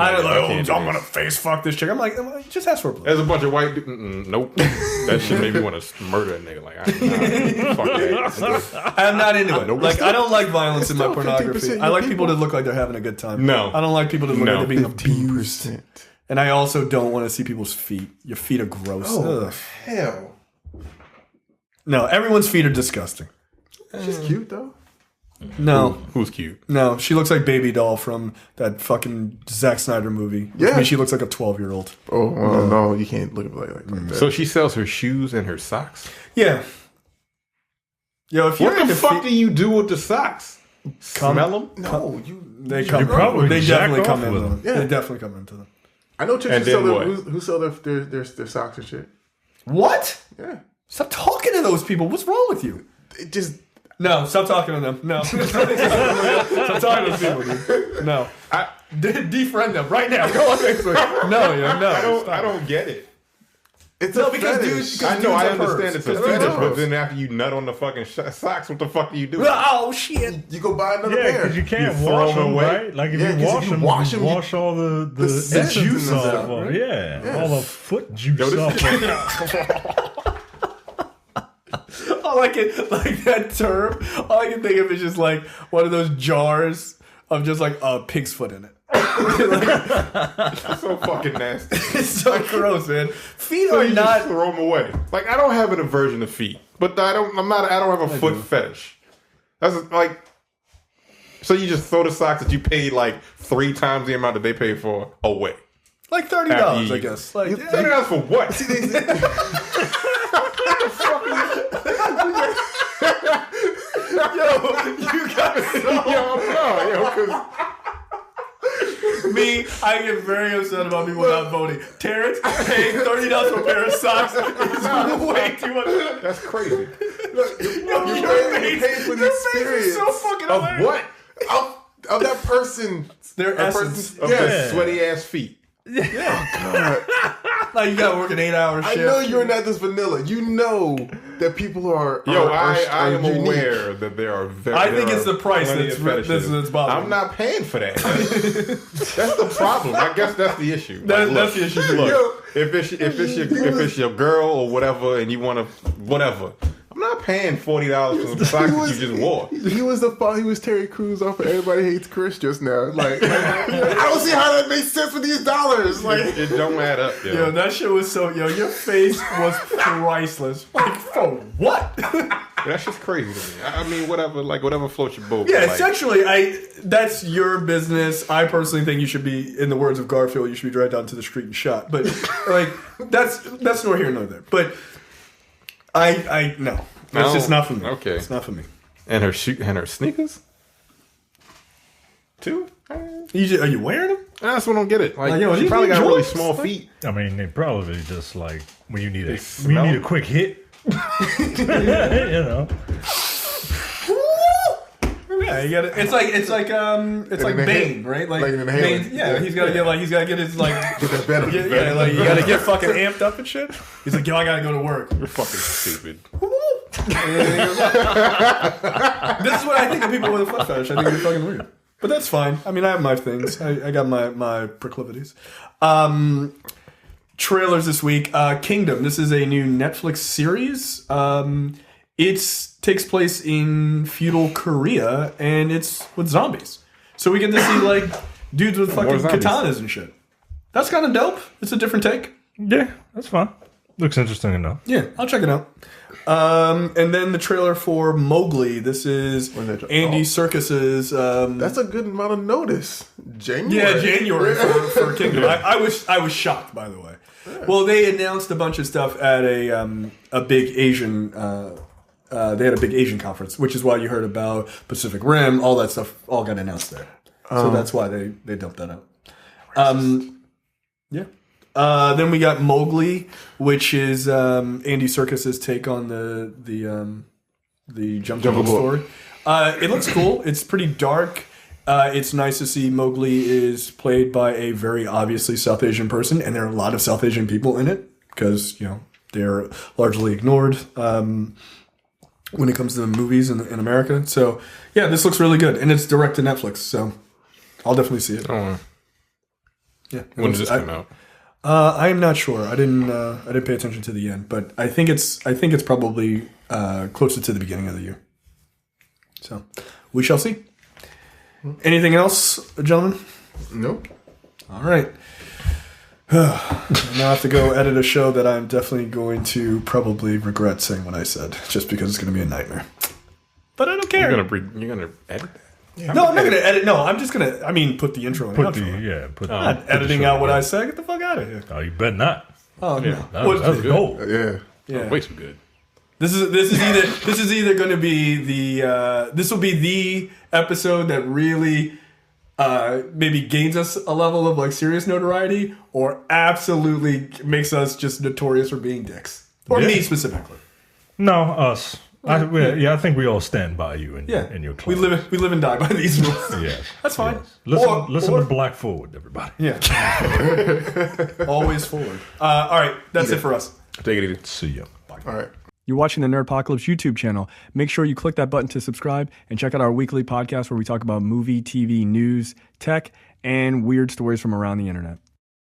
gonna face fuck this chick. I'm like, just ask for a play. There's a bunch of white. Nope. That shit made me want to murder a nigga. Like, fuck that. I'm not into it. Like, I don't like violence in my pornography. I like people to look like they're having a good time. No, I don't like people to look like they're being 15%. abused. And I also don't want to see people's feet. Your feet are gross. Oh, hell. No, everyone's feet are disgusting. She's cute though. No. Who's cute? No, she looks like Baby Doll from that fucking Zack Snyder movie. Yeah. I mean, she looks like a 12-year-old. Oh, well, no, you can't look at it like that. So she sells her shoes and her socks? Yeah. Yo, if you're what the fuck do you do with the socks? Smell them? No, they come. They definitely come into them. Yeah. They definitely come into them. I know chicks who sell their socks and shit. What? Yeah. Stop talking to those people. What's wrong with you? It just... No, stop talking to them. No. Stop talking to those people, dude. No. Defriend them right now. Go on Facebook. No. I don't get it. It's because dudes, I know, I understand it's a fetish, but then after you nut on the fucking socks, what the fuck do you do? Oh, shit. You go buy another Yeah, pair. because you can't You wash throw 'em them, away. right? Like, if you wash them, you wash all the essence juice and off stuff, of right? Yeah, all the foot juice Yo, off of I like it, like that term. All I can think of is just like one of those jars of just like a pig's foot in it. It's so fucking nasty. It's so gross, man. Feet So are you not. just throw them away. Like, I don't have an aversion to feet, but I don't have a foot fetish. That's like, so you just throw the socks that you paid like 3 times the amount that they paid for away. Like $30, I guess. Like $30 for what? You guys me, I get very upset about people not voting. Terrence paying $30 for a pair of socks is way too much. That's crazy. You pay for the experience so fucking Of hilarious. what? of that person. Their That essence. person. Of their sweaty ass feet. Like you gotta work an 8-hour shift. I know you're not this vanilla. You know that people are. I am unique. aware that there are very. I think it's the price that's bothering. I'm not paying for that. That's the problem. I guess that's the issue. That's the issue. Look, if it's your girl or whatever, and you want to whatever. I'm not paying $40 for the socks that you just wore. He was Terry Crews off of Everybody Hates Chris just now. Like, I don't see how that makes sense with these dollars. Like, It don't add up, yo. Yo, that shit was so. Yo, your face was priceless. Like for what? That's just crazy to me. I mean, whatever floats your boat. Yeah, like, essentially, that's your business. I personally think you should be, in the words of Garfield, you should be dragged down to the street and shot. But like, that's nor here nor there. But I no, it's just not for me. Okay, it's not for me. And her sneakers too. Are you wearing them? That's what I don't get it. Like, yo, she these probably got Jordans? really small feet. I mean, they probably just like when you need a smell? quick hit. You know. Yeah, you gotta. It's like Bane, right? Like in the hand. Bane, yeah, he's gotta get his like. get that better. Yeah, like you gotta get fucking amped up and shit. He's like, yo, I gotta go to work. You're fucking stupid. This is what I think of people with a foot fetish. I think they're fucking weird. But that's fine. I mean, I have my things. I got my proclivities. Trailers this week. Kingdom. This is a new Netflix series. It takes place in feudal Korea, and it's with zombies. So we get to see like dudes with fucking katanas and shit. That's kind of dope. It's a different take. Yeah, that's fun. Looks interesting enough. Yeah, I'll check it out. And then the trailer for Mowgli. This is Andy Serkis's. That's a good amount of notice. January. Yeah, January for Kingdom. I was shocked, by the way. Yeah. Well, they announced a bunch of stuff at a big Asian. They had a big Asian conference, which is why you heard about Pacific Rim. All that stuff all got announced there. So that's why they dumped that out. Yeah. Then we got Mowgli, which is Andy Serkis's take on the Jungle story. It looks cool. It's pretty dark. It's nice to see Mowgli is played by a very obviously South Asian person, and there are a lot of South Asian people in it because they're largely ignored when it comes to the movies in America. So yeah, this looks really good, and it's direct to Netflix, so I'll definitely see it. Oh. Yeah. When does this come out? I am not sure. I didn't pay attention to the end, but I think it's probably closer to the beginning of the year. So we shall see. Anything else, gentlemen? Nope. All right. Now I have to go edit a show that I'm definitely going to probably regret saying what I said, just because it's going to be a nightmare. But I don't care. You're gonna edit that? Yeah, no, I'm not going to edit. No, I'm just going to. I mean, put the intro and outro. Put I'm not editing out what I say. Get the fuck out of here. Oh, you better not. Oh yeah. no. That was gold. Yeah. Yeah. Way too good. This is either going to be this will be the episode that really maybe gains us a level of like serious notoriety, or absolutely makes us just notorious for being dicks, or me specifically. No, us. I think we all stand by you and your claim. We live and die by these rules. Yes, that's fine. Yes. Listen to Black Forward, everybody. Yeah, always forward. All right, that's it for us. Take it easy. See ya. Bye. All right. You're watching the Nerdpocalypse YouTube channel. Make sure you click that button to subscribe and check out our weekly podcast where we talk about movie, TV, news, tech, and weird stories from around the internet.